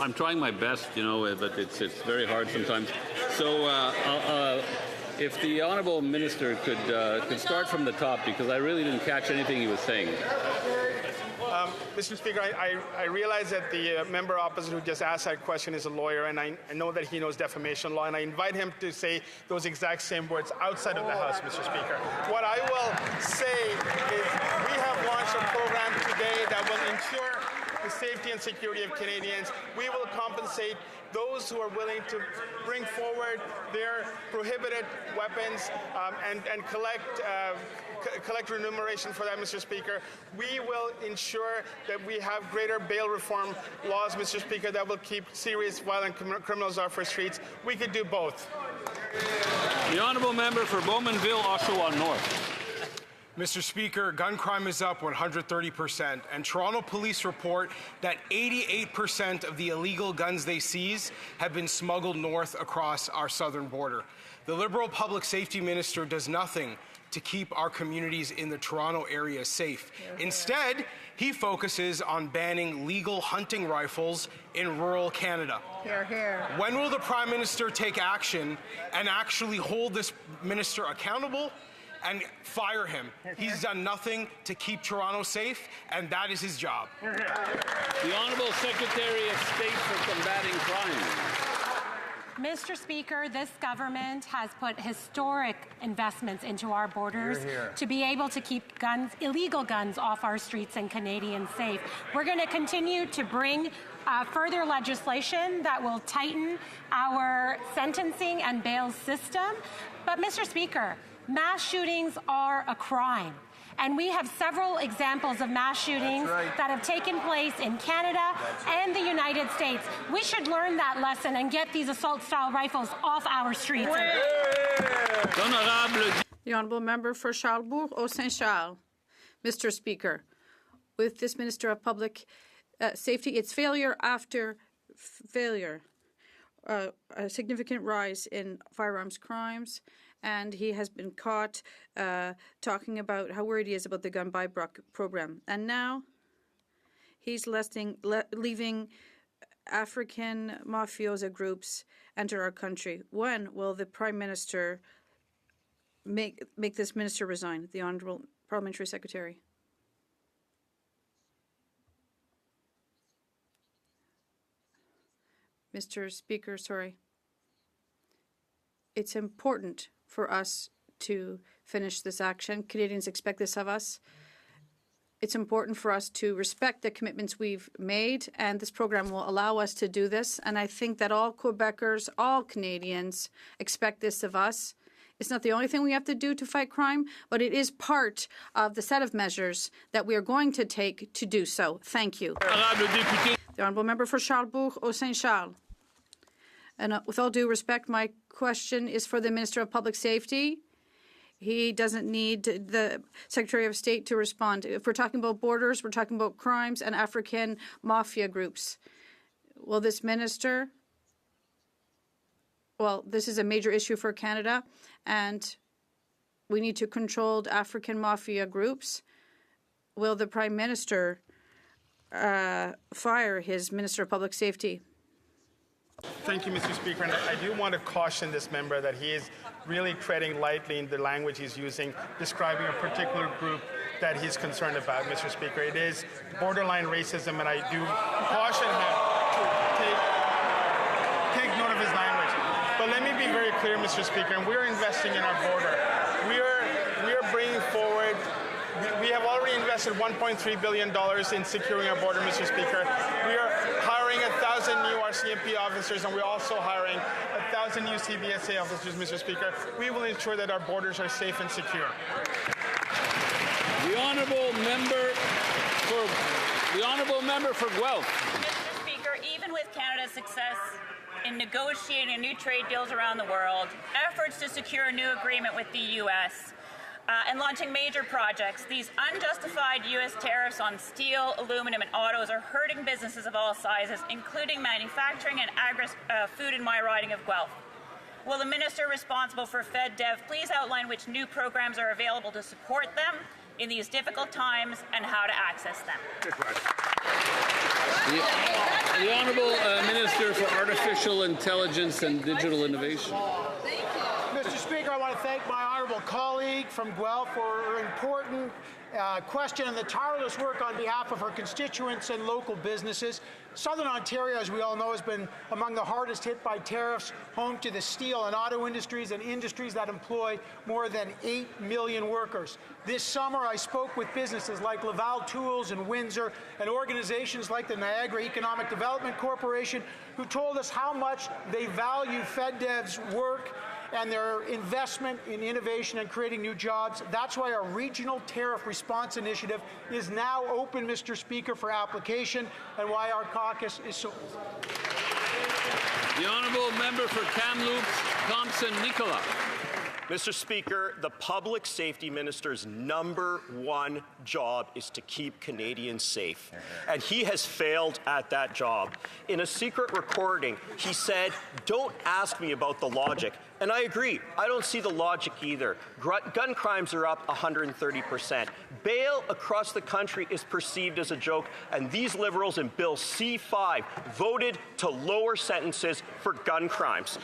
Speaker 2: I'm trying my best, but it's very hard sometimes. So if the Honourable Minister could start from the top, because I really didn't catch anything he was saying.
Speaker 18: Mr. Speaker, I realize that the member opposite who just asked that question is a lawyer, and I know that he knows defamation law, and I invite him to say those exact same words outside of the House, Mr. Speaker. What I will say is we have launched a program today that will ensure the safety and security of Canadians. We will compensate those who are willing to bring forward their prohibited weapons and collect remuneration for that, Mr. Speaker. We will ensure that we have greater bail reform laws, Mr. Speaker, that will keep serious violent criminals off our streets. We could do both.
Speaker 2: The Honourable Member for Bowmanville, Oshawa North.
Speaker 3: Mr. Speaker, gun crime is up 130%, and Toronto police report that 88% of the illegal guns they seize have been smuggled north across our southern border. The Liberal Public Safety Minister does nothing to keep our communities in the Toronto area safe. Instead, he focuses on banning legal hunting rifles in rural Canada.
Speaker 5: Hear, hear.
Speaker 3: When will the Prime Minister take action and actually hold this minister accountable and fire him? He's done nothing to keep Toronto safe, and that is his job.
Speaker 2: The Honourable Secretary of State for Combating Crime.
Speaker 23: Mr. Speaker, this government has put historic investments into our borders to be able to keep illegal guns off our streets and Canadians safe. We're going to continue to bring further legislation that will tighten our sentencing and bail system. But, Mr. Speaker, mass shootings are a crime. And we have several examples of mass shootings that have taken place in Canada and the United States. We should learn that lesson and get these assault-style rifles off our streets.
Speaker 5: The Honourable Member for Charlesbourg, Haut-Saint-Charles. Mr. Speaker, with this Minister of Public Safety, it's failure after failure. A significant rise in firearms crimes, and he has been caught talking about how worried he is about the gun buyback program. And now he's leaving African mafioso groups enter our country. When will the Prime Minister make this minister resign? The Honourable Parliamentary Secretary. Mr. Speaker, sorry. It's important for us to finish this action. Canadians expect this of us. It's important for us to respect the commitments we've made, and this program will allow us to do this. And I think that all Quebecers, all Canadians expect this of us. It's not the only thing we have to do to fight crime, but it is part of the set of measures that we are going to take to do so. Thank you. The Honourable Member for Charlesbourg, Haut-Saint-Charles. And with all due respect, my question is for the Minister of Public Safety. He doesn't need the Secretary of State to respond. If we're talking about borders, we're talking about crimes and African mafia groups. Will this minister? Well, this is a major issue for Canada, and we need to control African mafia groups. Will the Prime Minister fire his Minister of Public Safety?
Speaker 10: Thank you, Mr. Speaker. And I do want to caution this member that he is really treading lightly in the language he's using, describing a particular group that he's concerned about, Mr. Speaker. It is borderline racism, and I do caution him to take note of his language. But let me be very clear, Mr. Speaker, and we're investing in our border. We are bringing forward. We have already invested $1.3 billion in securing our border, Mr. Speaker. We are hiring 1,000 new RCMP officers, and we're also hiring 1,000 new CBSA officers, Mr. Speaker. We will ensure that our borders are safe and secure.
Speaker 2: The honourable member for Guelph.
Speaker 4: Mr. Speaker, even with Canada's success in negotiating new trade deals around the world, efforts to secure a new agreement with the U.S., and launching major projects, these unjustified U.S. tariffs on steel, aluminum, and autos are hurting businesses of all sizes, including manufacturing and food in my riding of Guelph. Will the minister responsible for FedDev please outline which new programs are available to support them in these difficult times and how to access them?
Speaker 2: The Honourable Minister for Artificial Intelligence and Digital Innovation.
Speaker 6: Mr. Speaker, I want to thank my honourable colleague from Guelph for her important question and the tireless work on behalf of her constituents and local businesses. Southern Ontario, as we all know, has been among the hardest hit by tariffs, home to the steel and auto industries and industries that employ more than 8 million workers. This summer, I spoke with businesses like Laval Tools in Windsor and organizations like the Niagara Economic Development Corporation, who told us how much they value FedDev's work and their investment in innovation and creating new jobs. That's why our Regional Tariff Response Initiative is now open, Mr. Speaker, for application, and why our caucus is so...
Speaker 2: The Honourable Member for Kamloops, Thompson-Nicola.
Speaker 9: Mr. Speaker, the Public Safety Minister's #1 job is to keep Canadians safe. And he has failed at that job. In a secret recording, he said, "Don't ask me about the logic." And I agree. I don't see the logic either. Gun crimes are up 130%. Bail across the country is perceived as a joke. And these Liberals in Bill C-5 voted to lower sentences for gun crimes.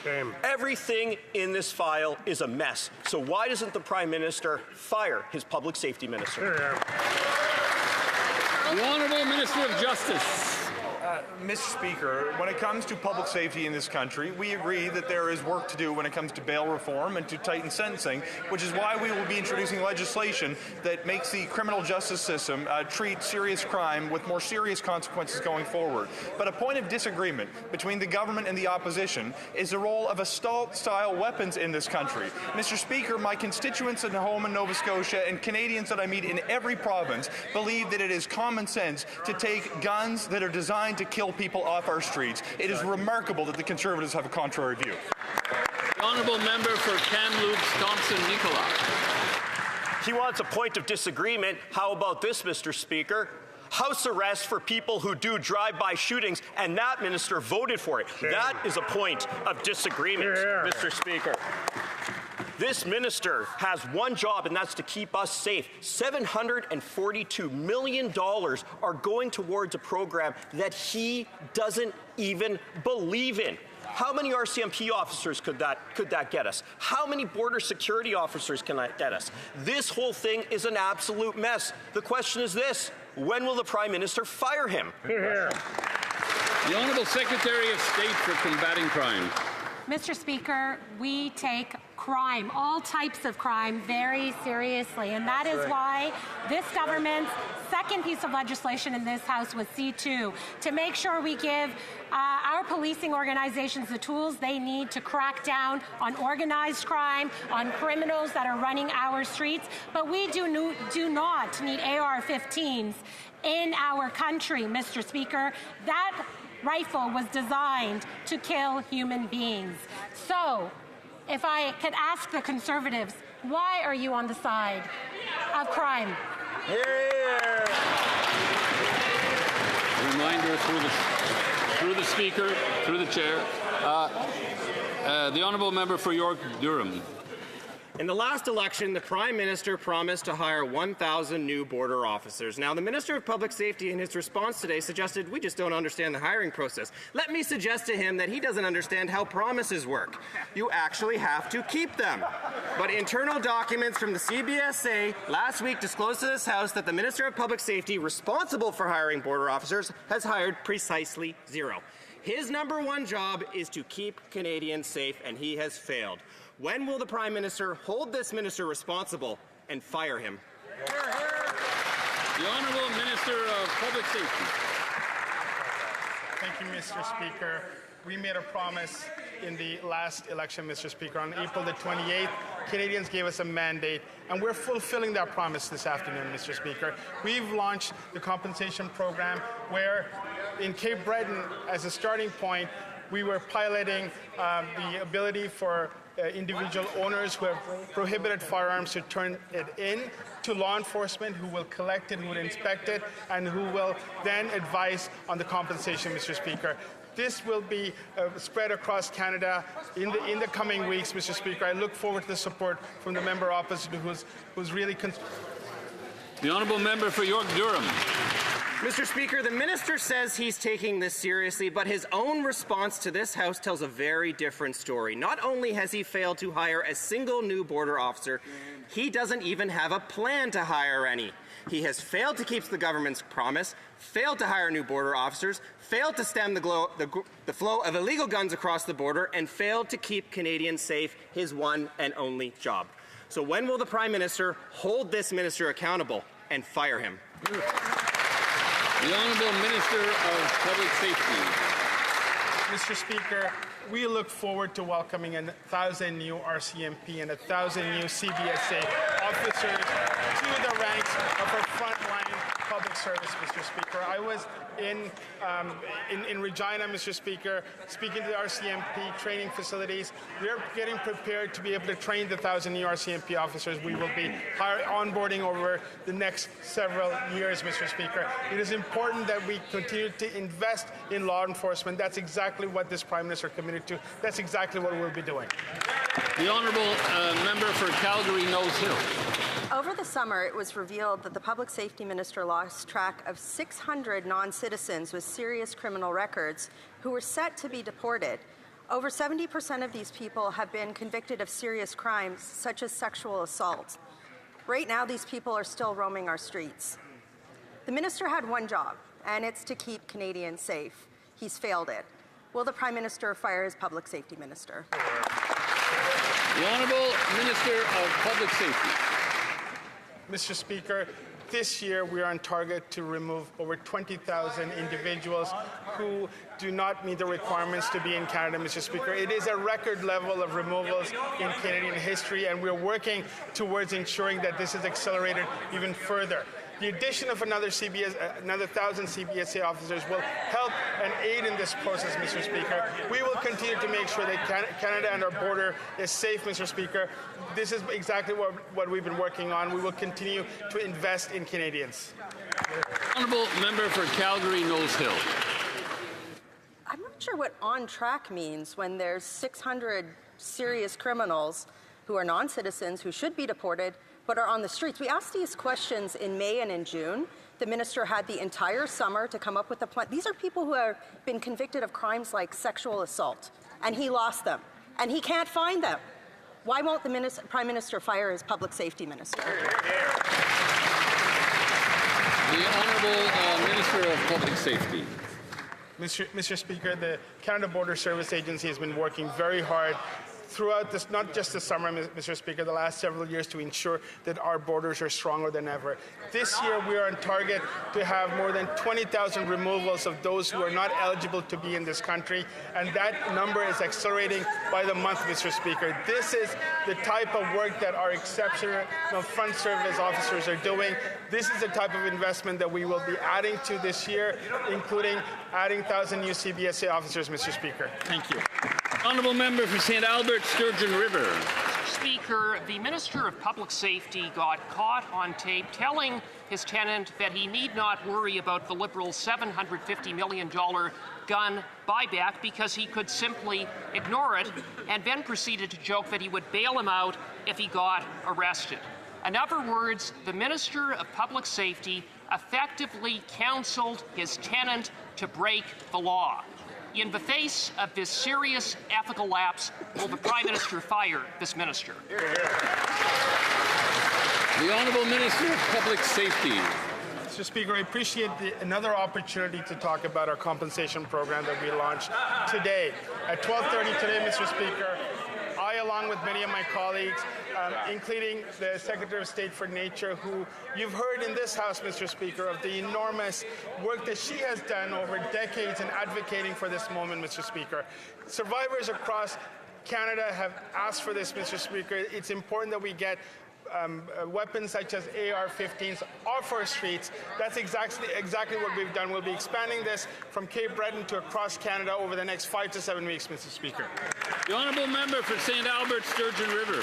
Speaker 9: Everything in this file is a mess. So why doesn't the Prime Minister fire his Public Safety Minister?
Speaker 2: The Honourable Minister of Justice.
Speaker 18: Mr. Speaker, when it comes to public safety in this country, we agree that there is work to do when it comes to bail reform and to tighten sentencing, which is why we will be introducing legislation that makes the criminal justice system treat serious crime with more serious consequences going forward. But a point of disagreement between the government and the opposition is the role of assault-style weapons in this country. Mr. Speaker, my constituents at home in Nova Scotia and Canadians that I meet in every province believe that it is common sense to take guns that are designed to kill people off our streets. It is remarkable that the Conservatives have a contrary view.
Speaker 2: The Honourable Member for Kamloops, Thompson-Nicola.
Speaker 9: He wants a point of disagreement. How about this, Mr. Speaker? House arrest for people who do drive-by shootings, and that minister voted for it. That is a point of disagreement, Mr. Speaker. This minister has one job, and that's to keep us safe. $742 million are going towards a program that he doesn't even believe in. How many RCMP officers could that get us? How many border security officers can that get us? This whole thing is an absolute mess. The question is this: when will the Prime Minister fire him?
Speaker 2: The Honourable Secretary of State for Combating Crime.
Speaker 23: Mr. Speaker, we take crime, all types of crime, very seriously. And that is why this government's second piece of legislation in this House was C2, to make sure we give our policing organizations the tools they need to crack down on organized crime, on criminals that are running our streets. But we do not need AR-15s in our country, Mr. Speaker. That rifle was designed to kill human beings. So, if I could ask the Conservatives, Why are you on the side of crime?
Speaker 2: Reminder through the Speaker, through the Chair. The Honourable Member for York Durham.
Speaker 7: In the last election, the Prime Minister promised to hire 1,000 new border officers. Now, the Minister of Public Safety in his response today suggested we just don't understand the hiring process. Let me suggest to him that he doesn't understand how promises work. You actually have to keep them. But internal documents from the CBSA last week disclosed to this House that the Minister of Public Safety responsible for hiring border officers has hired precisely 0. His #1 job is to keep Canadians safe, and he has failed. When will the Prime Minister hold this minister responsible and fire him?
Speaker 2: The Honourable Minister of Public Safety.
Speaker 3: Thank you, Mr. Speaker. We made a promise in the last election, Mr. Speaker. On April the 28th, Canadians gave us a mandate, and we're fulfilling that promise this afternoon, Mr. Speaker. We've launched the compensation program where in Cape Breton, as a starting point, we were piloting the ability for individual owners who have prohibited firearms to turn it in to law enforcement, who will collect it, who will inspect it, and who will then advise on the compensation, Mr. Speaker. This will be spread across Canada in the coming weeks, Mr. Speaker. I look forward to the support from the member opposite who's really...
Speaker 2: The Honourable Member for York Durham.
Speaker 7: Mr. Speaker, the minister says he's taking this seriously, but his own response to this House tells a very different story. Not only has he failed to hire a single new border officer, he doesn't even have a plan to hire any. He has failed to keep the government's promise, failed to hire new border officers, failed to stem the flow of illegal guns across the border, and failed to keep Canadians safe, his one and only job. So when will the Prime Minister hold this minister accountable and fire him?
Speaker 2: The Honourable Minister of Public Safety.
Speaker 3: Mr. Speaker, we look forward to welcoming 1,000 new RCMP and 1,000 new CBSA officers to the ranks of our frontline public service, Mr. Speaker. I was in Regina, Mr. Speaker, speaking to the RCMP training facilities. We're getting prepared to be able to train the 1,000 new RCMP officers we will be onboarding over the next several years, Mr. Speaker. It is important that we continue to invest in law enforcement. That's exactly what this Prime Minister committed to. That's exactly what we'll be doing.
Speaker 2: The Honourable Member for Calgary Nose Hill.
Speaker 11: Over the summer, it was revealed that the Public Safety Minister lost track of 600 non-citizens with serious criminal records who were set to be deported. Over 70% of these people have been convicted of serious crimes, such as sexual assault. Right now, these people are still roaming our streets. The minister had one job, and it's to keep Canadians safe. He's failed it. Will the Prime Minister fire his Public Safety Minister?
Speaker 2: The Honourable Minister of Public Safety.
Speaker 3: Mr. Speaker, this year we are on target to remove over 20,000 individuals who do not meet the requirements to be in Canada, Mr. Speaker. It is a record level of removals in Canadian history, and we're working towards ensuring that this is accelerated even further. The addition of another 1,000 CBSA officers will help and aid in this process, Mr. Speaker. We will continue to make sure that Canada and our border is safe, Mr. Speaker. This is exactly what we've been working on. We will continue to invest in Canadians.
Speaker 2: Honourable Member for Calgary Nose Hill.
Speaker 11: I'm not sure what on track means when there's 600 serious criminals who are non-citizens who should be deported but are on the streets. We asked these questions in May and in June. The minister had the entire summer to come up with a plan. These are people who have been convicted of crimes like sexual assault, and he lost them, and he can't find them. Why won't the Prime Minister fire his Public Safety Minister?
Speaker 2: The Honourable Minister of Public Safety.
Speaker 3: Mr. Speaker, the Canada Border Service Agency has been working very hard throughout this, not just the summer, Mr. Speaker, the last several years to ensure that our borders are stronger than ever. This year, we are on target to have more than 20,000 removals of those who are not eligible to be in this country, and that number is accelerating by the month, Mr. Speaker. This is the type of work that our exceptional front service officers are doing. This is the type of investment that we will be adding to this year, including adding 1,000 new CBSA officers, Mr. Speaker.
Speaker 2: Thank you. Honourable Member for St. Albert, Sturgeon River.
Speaker 8: Speaker, the Minister of Public Safety got caught on tape telling his tenant that he need not worry about the Liberals' $750 million gun buyback because he could simply ignore it, and then proceeded to joke that he would bail him out if he got arrested. In other words, the Minister of Public Safety effectively counseled his tenant to break the law. In the face of this serious ethical lapse, will the Prime Minister fire this minister?
Speaker 2: The Honourable Minister of Public Safety.
Speaker 3: Mr. Speaker, I appreciate another opportunity to talk about our compensation program that we launched today. At 12:30 today, Mr. Speaker, I, along with many of my colleagues, including the Secretary of State for Nature, who you've heard in this House, Mr. Speaker, of the enormous work that she has done over decades in advocating for this moment, Mr. Speaker. Survivors across Canada have asked for this, Mr. Speaker. It's important that we get weapons such as AR-15s off our streets. That's exactly what we've done. We'll be expanding this from Cape Breton to across Canada over the next 5 to 7 weeks, Mr. Speaker.
Speaker 2: The Honourable Member for St. Albert, Sturgeon River.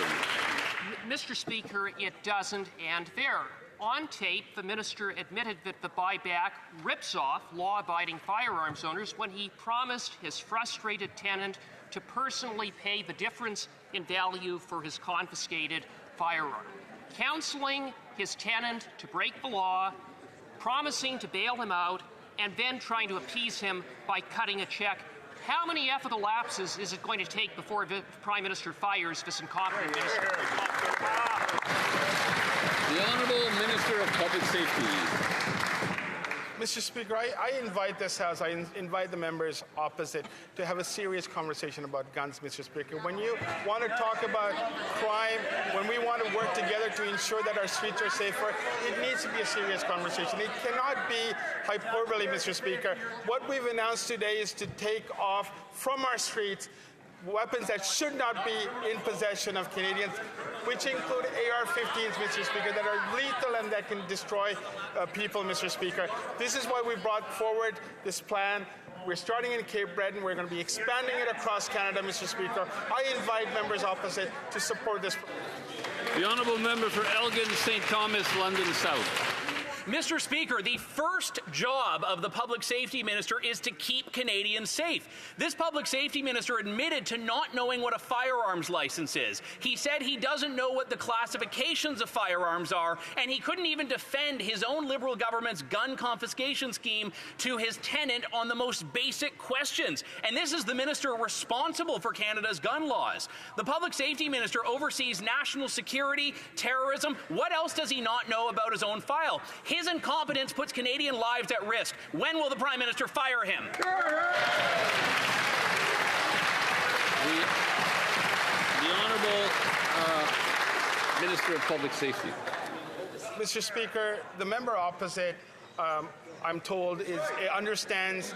Speaker 8: Mr. Speaker, it doesn't end there. On tape, the minister admitted that the buyback rips off law-abiding firearms owners when he promised his frustrated tenant to personally pay the difference in value for his confiscated firearm. Counseling his tenant to break the law, promising to bail him out, and then trying to appease him by cutting a check. How many ethical lapses is it going to take before the Prime Minister fires this incompetent minister?
Speaker 2: The Honourable Minister of Public Safety.
Speaker 3: Mr. Speaker, I invite this House, I invite the members opposite to have a serious conversation about guns, Mr. Speaker. When you want to talk about crime, when we want to work together to ensure that our streets are safer, it needs to be a serious conversation. It cannot be hyperbole, Mr. Speaker. What we've announced today is to take off from our streets weapons that should not be in possession of Canadians, which include AR-15s, Mr. Speaker, that are lethal and that can destroy people, Mr. Speaker. This is why we brought forward this plan. We're starting in Cape Breton. We're going to be expanding it across Canada, Mr. Speaker. I invite members opposite to support this.
Speaker 2: The Honourable Member for Elgin, St. Thomas, London South.
Speaker 12: Mr. Speaker, the first job of the Public Safety Minister is to keep Canadians safe. This Public Safety Minister admitted to not knowing what a firearms license is. He said he doesn't know what the classifications of firearms are, and he couldn't even defend his own Liberal government's gun confiscation scheme to his tenant on the most basic questions. And this is the minister responsible for Canada's gun laws. The Public Safety Minister oversees national security, terrorism. What else does he not know about his own file? His incompetence puts Canadian lives at risk. When will the Prime Minister fire him?
Speaker 2: The Honourable Minister of Public Safety.
Speaker 3: Mr. Speaker, the member opposite, I'm told, understands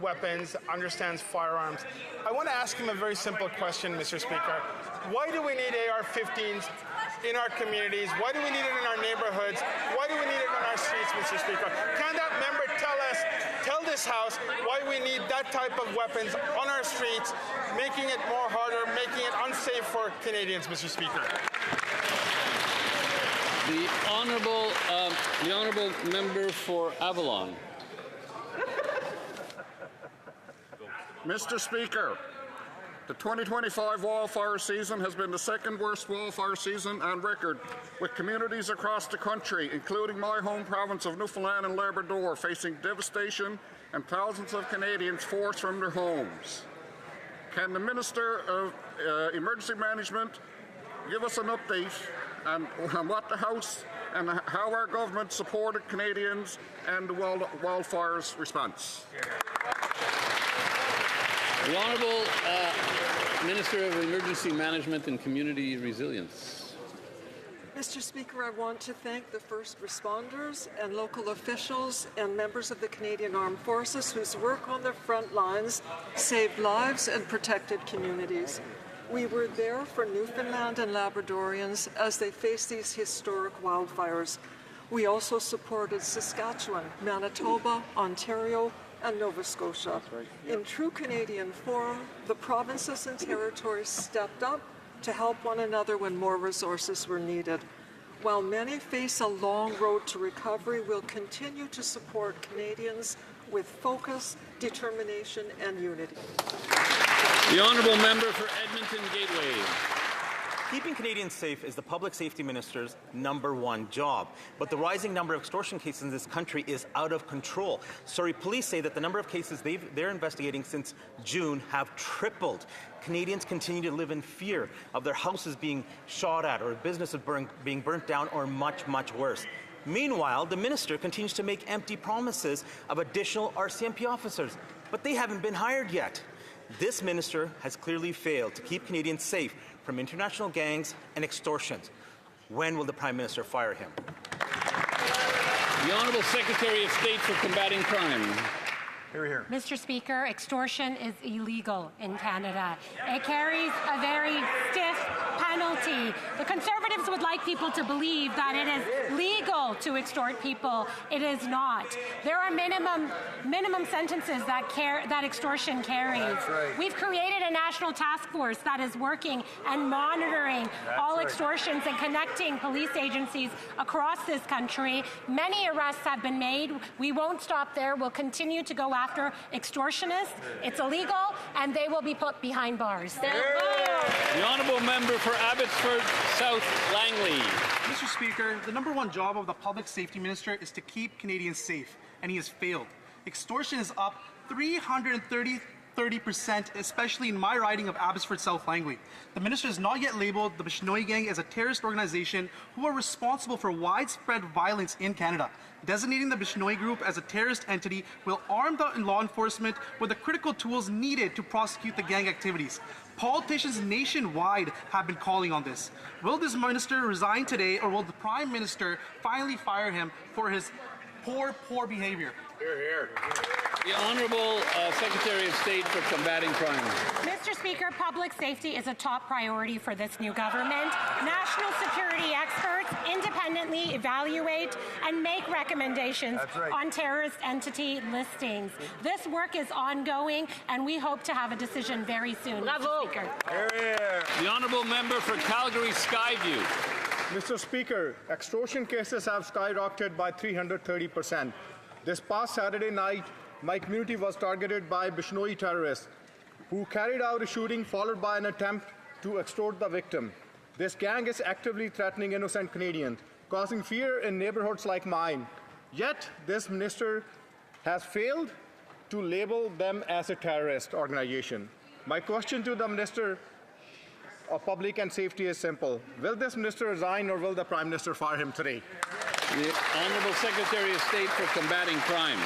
Speaker 3: weapons, understands firearms. I want to ask him a very simple question, Mr. Speaker. Why do we need AR-15s in our communities? Why do we need it in our neighborhoods? Why do we need it on our streets, Mr. Speaker? Can that member tell this House why we need that type of weapons on our streets, making it more harder, making it unsafe for Canadians, Mr. Speaker?
Speaker 2: The Honourable Member for Avalon.
Speaker 13: Mr. Speaker, the 2025 wildfire season has been the second worst wildfire season on record, with communities across the country, including my home province of Newfoundland and Labrador, facing devastation and thousands of Canadians forced from their homes. Can the Minister of Emergency Management give us an update on what the House and how our government supported Canadians and the wildfires response?
Speaker 2: The Honourable Minister of Emergency Management and Community Resilience.
Speaker 24: Mr. Speaker, I want to thank the first responders and local officials and members of the Canadian Armed Forces whose work on the front lines saved lives and protected communities. We were there for Newfoundland and Labradorians as they faced these historic wildfires. We also supported Saskatchewan, Manitoba, Ontario, and Nova Scotia. In true Canadian form, the provinces and territories stepped up to help one another when more resources were needed. While many face a long road to recovery, we'll continue to support Canadians with focus, determination, and unity.
Speaker 2: The honourable member for Edmonton Gateway.
Speaker 14: Keeping Canadians safe is the Public Safety Minister's #1 job. But the rising number of extortion cases in this country is out of control. Surrey police say that the number of cases they're investigating since June have tripled. Canadians continue to live in fear of their houses being shot at or businesses being burnt down or much, much worse. Meanwhile, the minister continues to make empty promises of additional RCMP officers, but they haven't been hired yet. This minister has clearly failed to keep Canadians safe from international gangs and extortions. When will the Prime Minister fire him?
Speaker 2: The Honourable Secretary of State for Combating Crime.
Speaker 23: Here. Mr. Speaker, extortion is illegal in Canada. It carries a very stiff penalty. The Conservatives would like people to believe that it is legal to extort people. It is not. There are minimum sentences that extortion carries.
Speaker 15: Right.
Speaker 23: We've created a national task force that is working and monitoring all extortions and connecting police agencies across this country. Many arrests have been made. We won't stop there. We'll continue to go after extortionists. It's illegal, and they will be put behind bars.
Speaker 2: The honourable member for Abbotsford South Langley.
Speaker 19: Mr. Speaker, the #1 job of the Public Safety Minister is to keep Canadians safe, and he has failed. Extortion is up 330%, especially in my riding of Abbotsford South Langley. The minister has not yet labelled the Bishnoi Gang as a terrorist organization who are responsible for widespread violence in Canada. Designating the Bishnoi Group as a terrorist entity will arm the law enforcement with the critical tools needed to prosecute the gang activities. Politicians nationwide have been calling on this. Will this minister resign today, or will the Prime Minister finally fire him for his poor behavior?
Speaker 2: The Honourable Secretary of State for Combating Crime.
Speaker 23: Mr. Speaker, public safety is a top priority for this new government. National security experts independently evaluate and make recommendations on terrorist entity listings. This work is ongoing, and we hope to have a decision very soon, Mr. Speaker.
Speaker 2: The Honourable Member for Calgary Skyview.
Speaker 10: Mr. Speaker, extortion cases have skyrocketed by 330%. This past Saturday night, my community was targeted by Bishnoi terrorists who carried out a shooting followed by an attempt to extort the victim. This gang is actively threatening innocent Canadians, causing fear in neighborhoods like mine. Yet, this minister has failed to label them as a terrorist organization. My question to the Minister of Public and Safety is simple. Will this minister resign, or will the Prime Minister fire him today?
Speaker 2: The Honourable Secretary of State for Combating Crime.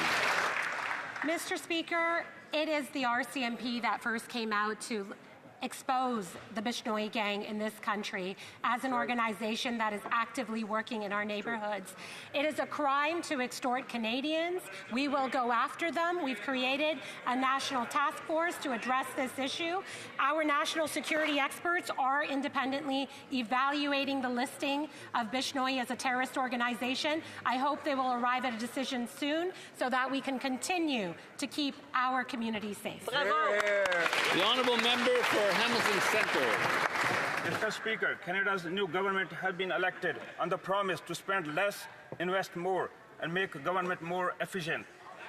Speaker 23: Mr. Speaker, it is the RCMP that first came out to expose the Bishnoi Gang in this country as an organization that is actively working in our neighborhoods. It is a crime to extort Canadians. We will go after them. We've created a national task force to address this issue. Our national security experts are independently evaluating the listing of Bishnoi as a terrorist organization. I hope they will arrive at a decision soon so that we can continue to keep our communities safe.
Speaker 2: The Honourable Member for Hamilton Centre.
Speaker 20: Mr. Speaker, Canada's new government has been elected on the promise to spend less, invest more, and make government more efficient.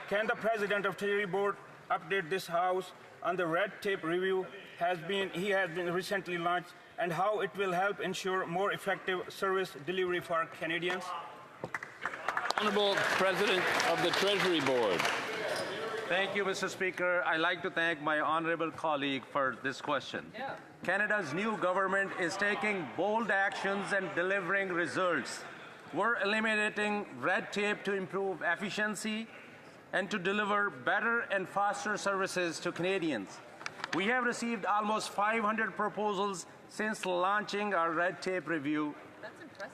Speaker 20: Can the President of Treasury Board update this House on the red tape review he has been recently launched, and how it will help ensure more effective service delivery for Canadians?
Speaker 2: Honourable President of the Treasury Board.
Speaker 25: Thank you, Mr. Speaker. I'd like to thank my honourable colleague for this question. Canada's new government is taking bold actions and delivering results. We're eliminating red tape to improve efficiency and to deliver better and faster services to Canadians. We have received almost 500 proposals since launching our red tape review.
Speaker 21: That's impressive.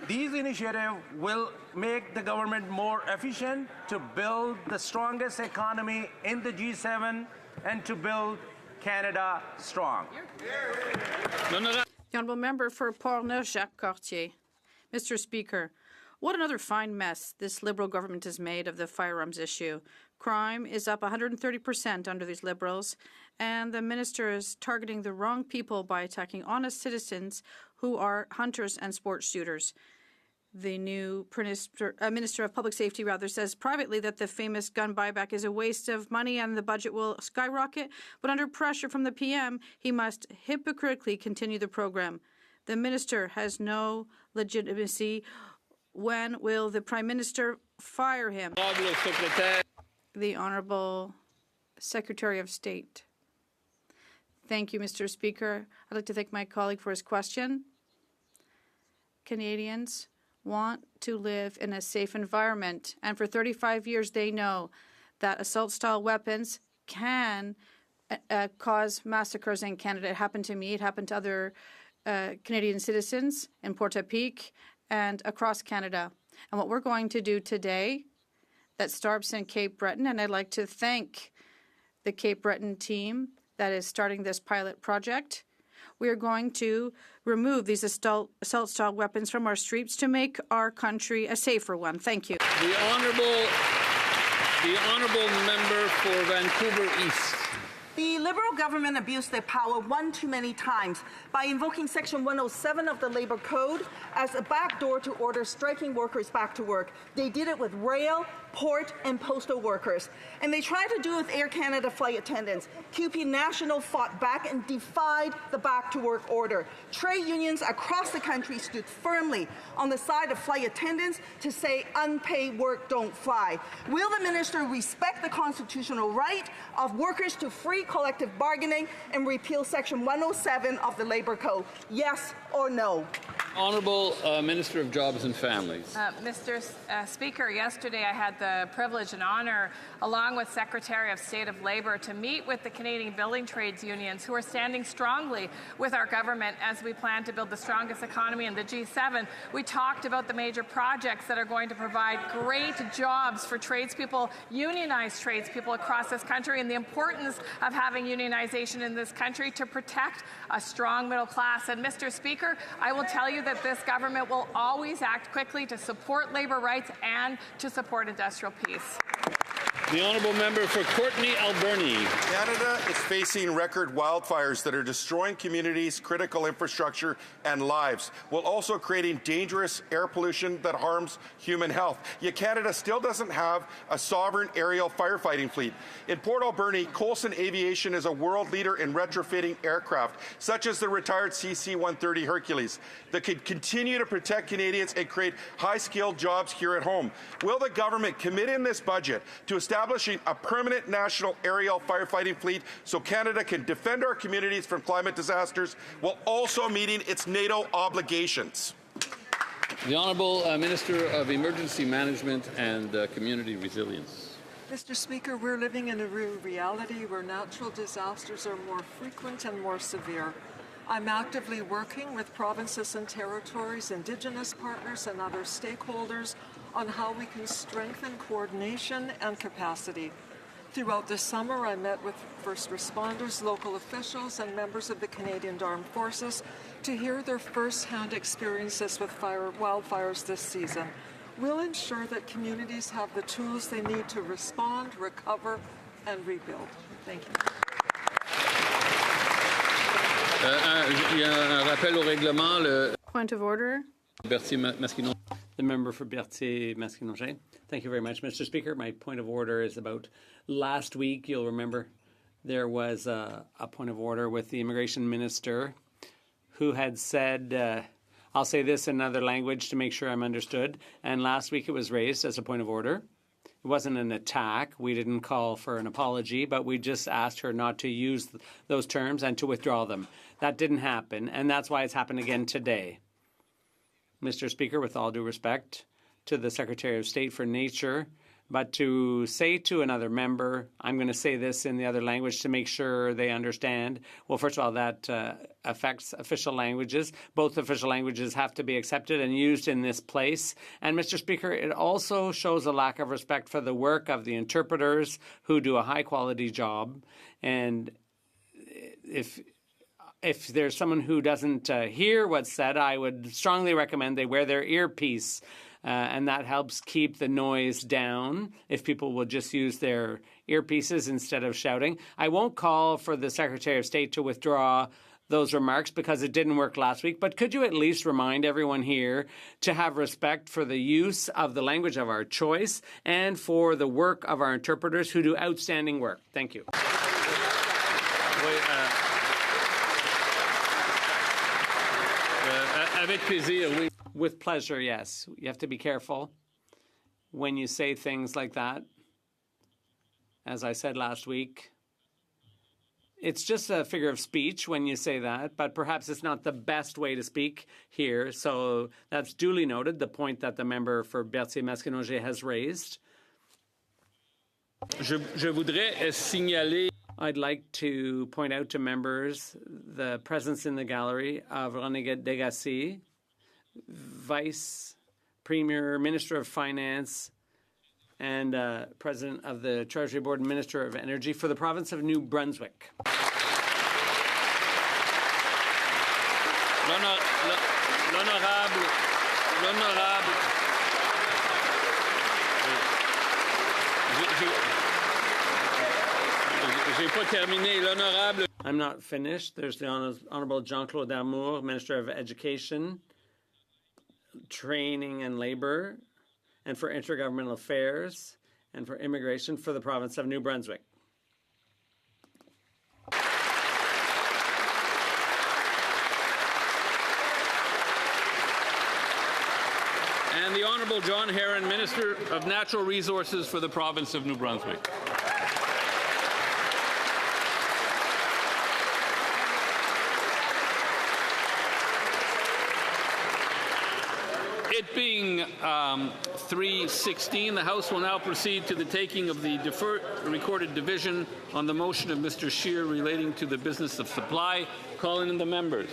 Speaker 25: These initiatives will make the government more efficient to build the strongest economy in the G7 and to build Canada strong.
Speaker 5: The Honourable Member for Portneuf, Jacques Cartier. Mr. Speaker, what another fine mess this Liberal government has made of the firearms issue. Crime is up 130% under these Liberals, and the minister is targeting the wrong people by attacking honest citizens who are hunters and sports shooters. The new Minister of Public Safety says privately that the famous gun buyback is a waste of money and the budget will skyrocket, but under pressure from the PM, he must hypocritically continue the program. The minister has no legitimacy. When will the Prime Minister fire him? The Honourable Secretary of State. Thank you, Mr. Speaker. I'd like to thank my colleague for his question. Canadians want to live in a safe environment, and for 35 years they know that assault-style weapons can cause massacres in Canada. It happened to me. It happened to other Canadian citizens in Portapique and across Canada. And what we're going to do today that starts in Cape Breton, and I'd like to thank the Cape Breton team that is starting this pilot project. We are going to remove these assault-style weapons from our streets to make our country a safer one. Thank you.
Speaker 2: The honourable member for Vancouver East.
Speaker 1: The Liberal government abused their power one too many times by invoking Section 107 of the Labour Code as a backdoor to order striking workers back to work. They did it with rail, port, and postal workers. And they tried to do it with Air Canada flight attendants. QP National fought back and defied the back-to-work order. Trade unions across the country stood firmly on the side of flight attendants to say unpaid work don't fly. Will the minister respect the constitutional right of workers to free collective bargaining and repeal Section 107 of the Labour Code? Yes or no?
Speaker 2: Honourable Minister of Jobs and Families.
Speaker 15: Mr. Speaker, yesterday I had the privilege and honour, along with Secretary of State of Labour, to meet with the Canadian Building Trades Unions, who are standing strongly with our government as we plan to build the strongest economy in the G7. We talked about the major projects that are going to provide great jobs for tradespeople, unionized tradespeople across this country, and the importance of having unionization in this country to protect a strong middle class. And Mr. Speaker, I will tell you that this government will always act quickly to support labour rights and to support industrial peace.
Speaker 2: The honourable member for Courtenay Alberni.
Speaker 16: Canada is facing record wildfires that are destroying communities, critical infrastructure, and lives, while also creating dangerous air pollution that harms human health. Yet Canada still doesn't have a sovereign aerial firefighting fleet. In Port Alberni, Coulson Aviation is a world leader in retrofitting aircraft, such as the retired CC-130 Hercules, that could continue to protect Canadians and create high-skilled jobs here at home. Will the government commit in this budget to establishing a permanent national aerial firefighting fleet so Canada can defend our communities from climate disasters while also meeting its NATO obligations?
Speaker 2: The Honourable Minister of Emergency Management and Community Resilience.
Speaker 24: Mr. Speaker, we're living in a reality where natural disasters are more frequent and more severe. I'm actively working with provinces and territories, Indigenous partners, and other stakeholders on how we can strengthen coordination and capacity. Throughout the summer, I met with first responders, local officials, and members of the Canadian Armed Forces to hear their first-hand experiences with wildfires this season. We'll ensure that communities have the tools they need to respond, recover, and rebuild. Thank you.
Speaker 2: Il y a un rappel au règlement.
Speaker 5: Point of order.
Speaker 2: Berthier-Masquinon.
Speaker 17: The member for Berthier-Masquinongé. Thank you very much, Mr. Speaker. My point of order is about last week. You'll remember there was a point of order with the immigration minister who had said, I'll say this in another language to make sure I'm understood. And last week it was raised as a point of order. It wasn't an attack. We didn't call for an apology, but we just asked her not to use those terms and to withdraw them. That didn't happen, and that's why it's happened again today. Mr. Speaker, with all due respect to the Secretary of State for Nature, but to say to another member, I'm going to say this in the other language to make sure they understand. Well, first of all, that affects official languages. Both official languages have to be accepted and used in this place. And, Mr. Speaker, it also shows a lack of respect for the work of the interpreters who do a high-quality job. And if there's someone who doesn't hear what's said, I would strongly recommend they wear their earpiece and that helps keep the noise down if people will just use their earpieces instead of shouting. I won't call for the Secretary of State to withdraw those remarks because it didn't work last week, but could you at least remind everyone here to have respect for the use of the language of our choice and for the work of our interpreters who do outstanding work? Thank you.
Speaker 2: Avec plaisir, oui.
Speaker 17: With pleasure, yes. You have to be careful when you say things like that. As I said last week, it's just a figure of speech when you say that, but perhaps it's not the best way to speak here. So that's duly noted, the point that the member for Berthier-Masquinongé has raised.
Speaker 2: Je voudrais signaler.
Speaker 17: I'd like to point out to members the presence in the gallery of René Degassi, Vice Premier, Minister of Finance, and President of the Treasury Board and Minister of Energy for the province of New Brunswick.
Speaker 2: L'honorable. J'ai pas terminé. L'honorable.
Speaker 17: I'm not finished. There's the Honorable Jean-Claude Damour, Minister of Education, Training and Labor, and for Intergovernmental Affairs, and for Immigration for the province of New Brunswick.
Speaker 2: And the Honorable John Herron, Minister of Natural Resources for the province of New Brunswick. It being 3:16, the House will now proceed to the taking of the deferred recorded division on the motion of Mr. Scheer relating to the business of supply. Calling in the members.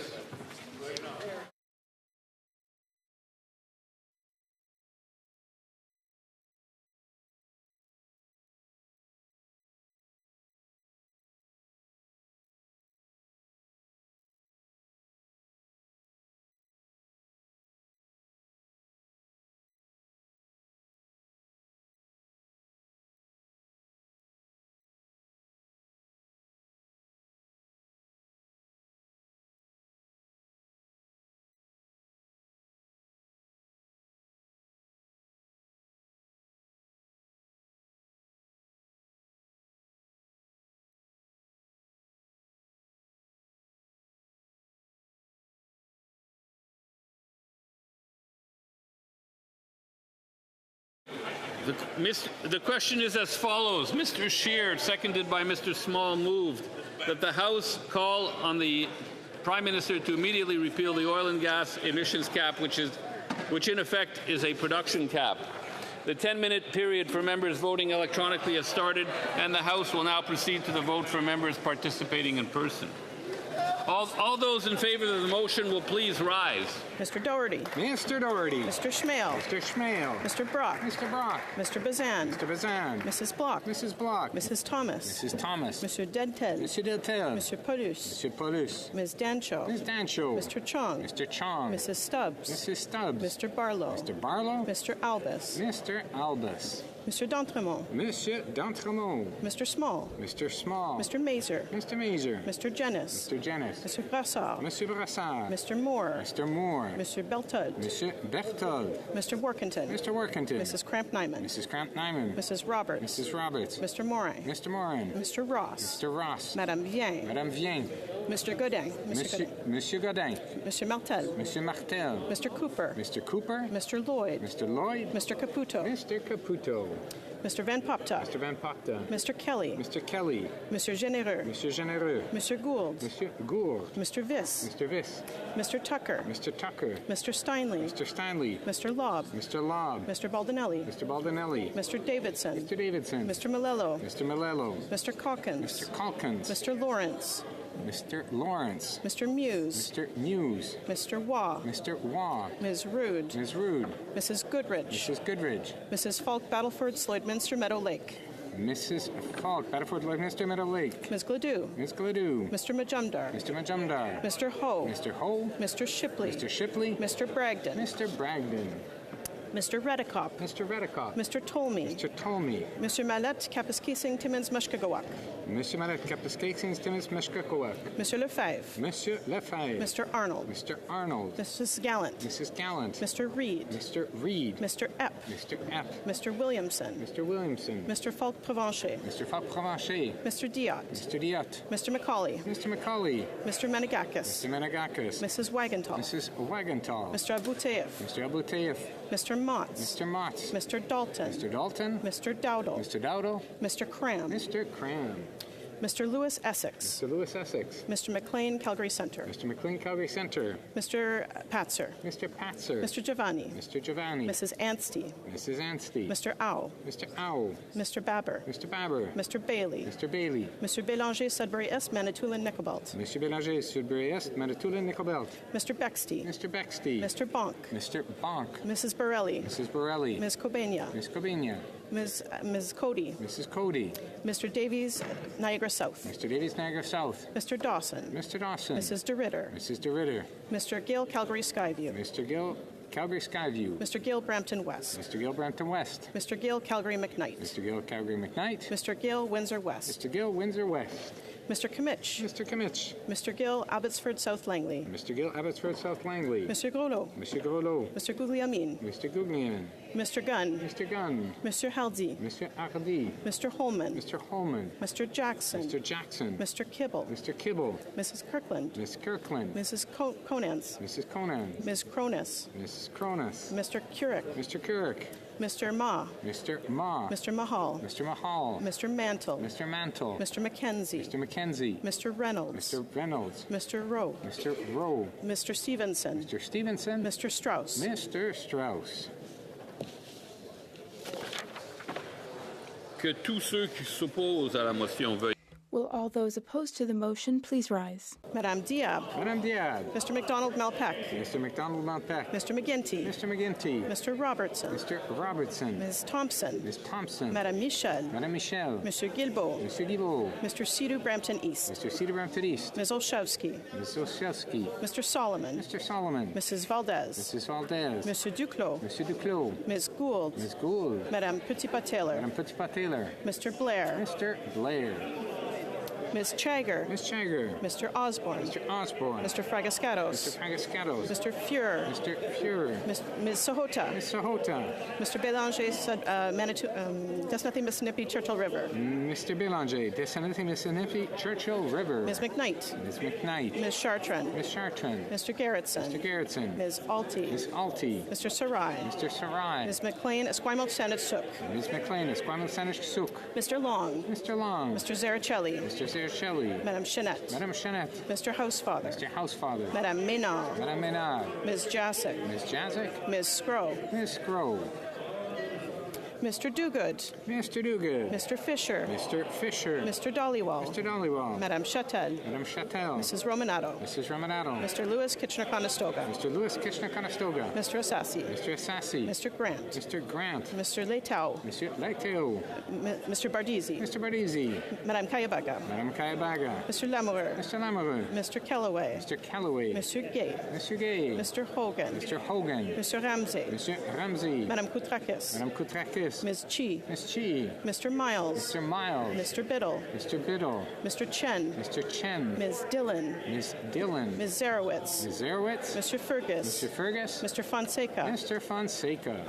Speaker 2: The question is as follows. Mr. Scheer, seconded by Mr. Small, moved that the House call on the Prime Minister to immediately repeal the oil and gas emissions cap, which in effect is a production cap. The 10-minute period for members voting electronically has started, and the House will now proceed to the vote for members participating in person. All those in favor of the motion will please rise.
Speaker 4: Mr. Doherty.
Speaker 6: Mr. Doherty.
Speaker 4: Mr. Schmale.
Speaker 6: Mr. Schmale.
Speaker 4: Mr. Brock.
Speaker 6: Mr. Brock.
Speaker 4: Mr. Bazan.
Speaker 6: Mr. Bazan.
Speaker 4: Mrs. Block.
Speaker 6: Mrs. Block.
Speaker 4: Mrs. Thomas.
Speaker 6: Mrs. Thomas.
Speaker 4: Mr. Dentel.
Speaker 6: Mr. Deltel.
Speaker 4: Mr. Paulus.
Speaker 6: Mr. Paulus.
Speaker 4: Ms. Dancho.
Speaker 6: Ms. Dancho.
Speaker 4: Mr. Chong.
Speaker 6: Mr. Chong.
Speaker 4: Mrs. Stubbs.
Speaker 6: Mrs. Stubbs.
Speaker 4: Mr. Barlow.
Speaker 6: Mr. Barlow.
Speaker 4: Mr. Albus.
Speaker 6: Mr. Albus.
Speaker 4: Mr. D'Entremont.
Speaker 6: Monsieur D'Entremont.
Speaker 4: Mr. Small.
Speaker 6: Mr. Small.
Speaker 4: Mr. Mazer.
Speaker 6: Mr. Mazer.
Speaker 4: Mr. Jennis.
Speaker 6: Mr. Jennis.
Speaker 4: Mr. Brassard.
Speaker 6: Monsieur Brassard.
Speaker 4: Mr. Moore.
Speaker 6: Mr. Moore.
Speaker 4: Mr. Beltud.
Speaker 6: Monsieur Berthold.
Speaker 4: Mr. Workington.
Speaker 6: Mr. Workington.
Speaker 4: Mrs. Cramp-Nyman.
Speaker 6: Mrs. Cramp-Nyman.
Speaker 4: Mrs. Roberts.
Speaker 6: Mrs. Roberts.
Speaker 4: Mr. Morin.
Speaker 6: Mr. Morin.
Speaker 4: Mr. Ross.
Speaker 6: Mr. Ross.
Speaker 4: Madame Vien.
Speaker 6: Madame Vien.
Speaker 4: Mr. Godin.
Speaker 6: Monsieur Godin.
Speaker 4: Mr. Martel.
Speaker 6: Monsieur Martel.
Speaker 4: Mr. Cooper.
Speaker 6: Mr. Cooper.
Speaker 4: Mr. Lloyd.
Speaker 6: Mr. Lloyd.
Speaker 4: Mr. Caputo.
Speaker 6: Mr. Caputo.
Speaker 4: Mr. Van Popta.
Speaker 6: Mr. Van Popta.
Speaker 4: Mr. Kelly.
Speaker 6: Mr. Kelly.
Speaker 4: Monsieur Généreux.
Speaker 6: Monsieur Généreux.
Speaker 4: Monsieur Gould.
Speaker 6: Monsieur Gould.
Speaker 4: Mr. Viss.
Speaker 6: Mr. Viss.
Speaker 4: Mr. Tucker.
Speaker 6: Mr. Tucker.
Speaker 4: Mr. Steinley.
Speaker 6: Mr. Steinley.
Speaker 4: Mr. Lobb.
Speaker 6: Mr. Lobb.
Speaker 4: Mr. Baldinelli.
Speaker 6: Mr. Baldinelli.
Speaker 4: Mr. Davidson.
Speaker 6: Mr. Davidson.
Speaker 4: Mr. Malello.
Speaker 7: Mr. Malello.
Speaker 4: Mr. Calkins.
Speaker 7: Mr. Calkins.
Speaker 4: Mr. Lawrence.
Speaker 7: Mr. Lawrence.
Speaker 4: Mr. Muse.
Speaker 7: Mr. Muse.
Speaker 4: Mr. Waugh.
Speaker 7: Mr. Waugh.
Speaker 4: Ms. Rude.
Speaker 7: Ms. Rude.
Speaker 4: Mrs. Goodrich.
Speaker 7: Mrs. Goodrich.
Speaker 4: Mrs. Falk, Battleford, Sloydminster, Meadow Lake.
Speaker 7: Mrs. Falk, Battleford, Lloydminster, Meadow Lake.
Speaker 4: Ms. Gladue.
Speaker 7: Ms. Gladue.
Speaker 4: Mr. Majumdar.
Speaker 7: Mr. Majumdar.
Speaker 4: Mr. Ho.
Speaker 7: Mr. Ho.
Speaker 4: Mr. Shipley.
Speaker 7: Mr. Shipley.
Speaker 4: Mr. Bragdon.
Speaker 7: Mr. Bragdon.
Speaker 4: Mr. Redekop.
Speaker 6: Mr. Redekop.
Speaker 4: Mr. Tolmie.
Speaker 6: Mr. Tolmie.
Speaker 4: Mr. Malet Kapiskising Timmins Mushkagawak.
Speaker 6: Monsieur Malet Kapiskising Timmins Mushkagawak.
Speaker 4: Monsieur Lefebvre.
Speaker 6: Monsieur Lefebvre.
Speaker 4: Mr. Arnold.
Speaker 6: Mr. Arnold.
Speaker 4: Mrs. Gallant.
Speaker 6: Mrs. Gallant.
Speaker 4: Mr. Reid.
Speaker 6: Mr. Reid.
Speaker 4: Mr. Epp.
Speaker 6: Mr. Epp.
Speaker 4: Mr. Williamson.
Speaker 6: Mr. Williamson.
Speaker 4: Mr. Falk Provencher.
Speaker 6: Mr. Falk Provencher.
Speaker 4: Mr. Diot.
Speaker 6: Mr. Diot.
Speaker 4: Mr. Macaulay.
Speaker 6: Mr. Macaulay.
Speaker 4: Mr. Menegakis.
Speaker 6: Mr. Menegakis.
Speaker 4: Mrs. Wagenthal.
Speaker 6: Mrs. Wagenthal.
Speaker 4: Mr. Abuteyev.
Speaker 6: Mr. Abuteyev.
Speaker 4: Mr. Motz.
Speaker 6: Mr. Motz.
Speaker 4: Mr. Dalton.
Speaker 6: Mr. Dalton.
Speaker 4: Mr. Dowdle.
Speaker 6: Mr. Dowdle.
Speaker 4: Mr. Cram.
Speaker 6: Mr. Cram.
Speaker 4: Mr. Lewis Essex.
Speaker 6: Mr. Lewis Essex.
Speaker 4: Mr. McLean, Calgary Centre.
Speaker 6: Mr. McLean, Calgary Centre.
Speaker 4: Mr. Patzer.
Speaker 6: Mr. Patzer.
Speaker 4: Mr. Giovanni.
Speaker 6: Mr. Giovanni.
Speaker 4: Mrs. Anstey.
Speaker 6: Mrs. Anstey.
Speaker 4: Mr. Au.
Speaker 6: Mr. Au.
Speaker 4: Mr. Babber.
Speaker 6: Mr. Babber.
Speaker 4: Mr. Bailey.
Speaker 6: Mr. Bailey.
Speaker 4: Mr. Bélanger, Sudbury Est, Manitoulin, Nickelbelt.
Speaker 6: Mr. Bélanger, Sudbury Est, Manitoulin, Nickelbelt.
Speaker 4: Mr. Bexty.
Speaker 6: Mr. Bexty.
Speaker 4: Mr. Bonk.
Speaker 6: Mr. Bonk.
Speaker 4: Mrs. Borelli.
Speaker 6: Mrs. Borelli.
Speaker 4: Ms. Kobenia.
Speaker 6: Ms. Kobenia.
Speaker 4: Ms. Cody.
Speaker 6: Mrs. Cody.
Speaker 4: Mr. Davies, Niagara South.
Speaker 6: Mr. Davies, Niagara South.
Speaker 4: Mr. Dawson.
Speaker 6: Mr. Dawson.
Speaker 4: Mrs. DeRitter.
Speaker 6: Mrs. DeRitter.
Speaker 4: Mr. Gill, Calgary Skyview.
Speaker 6: Mr. Gill, Calgary Skyview.
Speaker 4: Mr. Gill, Brampton West.
Speaker 6: Mr. Gill, Brampton West.
Speaker 4: Mr. Gill, Calgary McKnight.
Speaker 6: Mr. Gill, Calgary McKnight.
Speaker 4: Mr. Gill, Windsor West.
Speaker 6: Mr. Gill, Windsor West.
Speaker 4: Mr. Kimmich.
Speaker 6: Mr. Kimmich.
Speaker 4: Mr. Gill, Abbotsford, South Langley.
Speaker 6: Mr. Gill, Abbotsford, South Langley.
Speaker 4: Mr. Groslo.
Speaker 6: Mr. Groslo.
Speaker 4: Mr. Guglielmin.
Speaker 6: Mr. Guglielmin.
Speaker 4: Mr. Gunn.
Speaker 6: Mr. Gunn.
Speaker 4: Mr. Hardy.
Speaker 6: Mr. Hardy.
Speaker 4: Mr. Holman.
Speaker 6: Mr. Holman.
Speaker 4: Mr. Jackson.
Speaker 6: Mr. Jackson.
Speaker 4: Mr. Kibble.
Speaker 6: Mr. Kibble.
Speaker 4: Mrs. Kirkland.
Speaker 6: Miss Kirkland.
Speaker 4: Mrs. Conans.
Speaker 6: Mrs. Conan.
Speaker 4: Ms. Cronus.
Speaker 6: Mrs. Cronus.
Speaker 4: Mr. Currick.
Speaker 6: Mr. Currick.
Speaker 4: Mr. Ma.
Speaker 6: Mr. Ma.
Speaker 4: Mr. Mahal.
Speaker 6: Mr. Mahal.
Speaker 4: Mr. Mantle.
Speaker 6: Mr. Mantle.
Speaker 4: Mr. McKenzie.
Speaker 6: Mr. McKenzie.
Speaker 4: Mr. Reynolds.
Speaker 6: Mr. Reynolds.
Speaker 4: Mr. Rowe.
Speaker 6: Mr. Rowe.
Speaker 4: Mr. Stevenson.
Speaker 6: Mr. Stevenson.
Speaker 4: Mr. Strauss.
Speaker 6: Mr. Strauss.
Speaker 2: Que tous ceux qui s'opposent à la motion veuillent.
Speaker 8: Will all those opposed to the motion please rise?
Speaker 4: Madame Diab.
Speaker 6: Madame Diab.
Speaker 4: Mr. McDonald Malpeck.
Speaker 6: Mr. McDonald Malpeck.
Speaker 4: Mr. McGinty.
Speaker 6: Mr. McGinty.
Speaker 4: Mr. Robertson.
Speaker 6: Mr. Robertson.
Speaker 4: Ms. Thompson.
Speaker 6: Ms. Thompson.
Speaker 4: Madame Michel.
Speaker 6: Madame Michel.
Speaker 4: Monsieur Guilbeault.
Speaker 6: Mr. Guilbeault.
Speaker 4: Mr. Cedar Brampton East.
Speaker 6: Mr. Cedar Brampton East.
Speaker 4: Ms. Olszewski.
Speaker 6: Ms. Olszewski.
Speaker 4: Mr. Solomon.
Speaker 6: Mr. Solomon.
Speaker 4: Mrs. Valdez.
Speaker 6: Mrs. Valdez.
Speaker 4: Monsieur Duclos.
Speaker 6: Monsieur Duclos.
Speaker 4: Ms. Gould.
Speaker 6: Ms. Gould.
Speaker 4: Madame Petitpas-Taylor.
Speaker 6: Madame Petitpas-Taylor.
Speaker 4: Mr. Blair.
Speaker 6: Mr. Blair.
Speaker 4: Ms. Chagger.
Speaker 6: Ms. Chagger.
Speaker 4: Mr. Osborne.
Speaker 6: Mr. Osborne.
Speaker 4: Mr. Fragascatos.
Speaker 6: Mr. Fragascatos.
Speaker 4: Mr. Fuhrer.
Speaker 6: Mr. Fuhrer.
Speaker 4: Ms. Sahota.
Speaker 6: Ms. Sahota.
Speaker 4: Mr. Bélanger, Desnathy Mississippi, Churchill River.
Speaker 6: Mr. Bélanger, Desnathy Mississippi, Churchill River.
Speaker 4: Ms. McKnight.
Speaker 6: Ms. McKnight.
Speaker 4: Ms. Chartrand.
Speaker 6: Ms. Chartrand.
Speaker 4: Mr. Garrettson.
Speaker 6: Mr. Garrettson.
Speaker 4: Ms. Alty.
Speaker 6: Ms. Alty.
Speaker 4: Mr. Sarai.
Speaker 6: Mr. Sarai.
Speaker 4: Ms. McLean, Esquimalt Senate Sook.
Speaker 6: Ms. McLean, Esquimalt Senate Sook.
Speaker 4: Mr. Long.
Speaker 6: Mr. Long.
Speaker 4: Mr. Zaricelli.
Speaker 6: Mr. Zaricelli.
Speaker 4: Madame Chenette.
Speaker 6: Madame Chenette.
Speaker 4: Mr. Housefather.
Speaker 6: Mr. Housefather.
Speaker 4: Madame Ménard.
Speaker 6: Madame Ménard.
Speaker 4: Ms. Jacek.
Speaker 6: Ms. Jacek.
Speaker 4: Ms. Scrow.
Speaker 6: Ms. Scrow.
Speaker 4: Mr. Dogood.
Speaker 6: Mr. Dogood.
Speaker 4: Mr. Fisher.
Speaker 6: Mr. Fisher.
Speaker 4: Mr. Dollywall.
Speaker 6: Mr. Dollywall.
Speaker 4: Madame Chatel.
Speaker 6: Madame Chatel.
Speaker 4: Mrs. Romanato.
Speaker 6: Mrs. Romanato.
Speaker 4: Mr. Lewis Kitchener-Conestoga.
Speaker 6: Mr. Lewis Kitchener-Conestoga.
Speaker 4: Mr. Assassi.
Speaker 6: Mr. Assassi.
Speaker 4: Mr. Grant.
Speaker 6: Mr. Grant.
Speaker 4: Mr. Leitao.
Speaker 6: Mr. Leitao.
Speaker 4: Mr. Bardizzi.
Speaker 6: Mr. Bardizzi.
Speaker 4: Madame Kayabaga.
Speaker 6: Madame Kayabaga.
Speaker 4: Mr. Lamoureux.
Speaker 6: Mr. Lamoureux.
Speaker 4: Mr. Callaway.
Speaker 6: Mr. Callaway.
Speaker 4: Mr. Gay.
Speaker 6: Mr. Gay.
Speaker 4: Mr. Hogan.
Speaker 6: Mr. Hogan.
Speaker 4: Mr. Ramsey.
Speaker 6: Mr. Ramsey.
Speaker 4: Madame Koutrakis.
Speaker 6: Madame Koutrakis.
Speaker 4: Ms. Chi.
Speaker 6: Ms. Chi.
Speaker 4: Mr. Miles.
Speaker 6: Mr. Miles.
Speaker 4: Mr. Biddle.
Speaker 6: Mr. Biddle.
Speaker 4: Mr. Chen.
Speaker 6: Mr. Chen.
Speaker 4: Ms. Dillon.
Speaker 6: Ms. Dillon.
Speaker 4: Ms. Zarowitz.
Speaker 6: Ms. Zarowitz.
Speaker 4: Mr. Fergus.
Speaker 6: Mr. Fergus.
Speaker 4: Mr. Fonseca.
Speaker 6: Mr. Fonseca.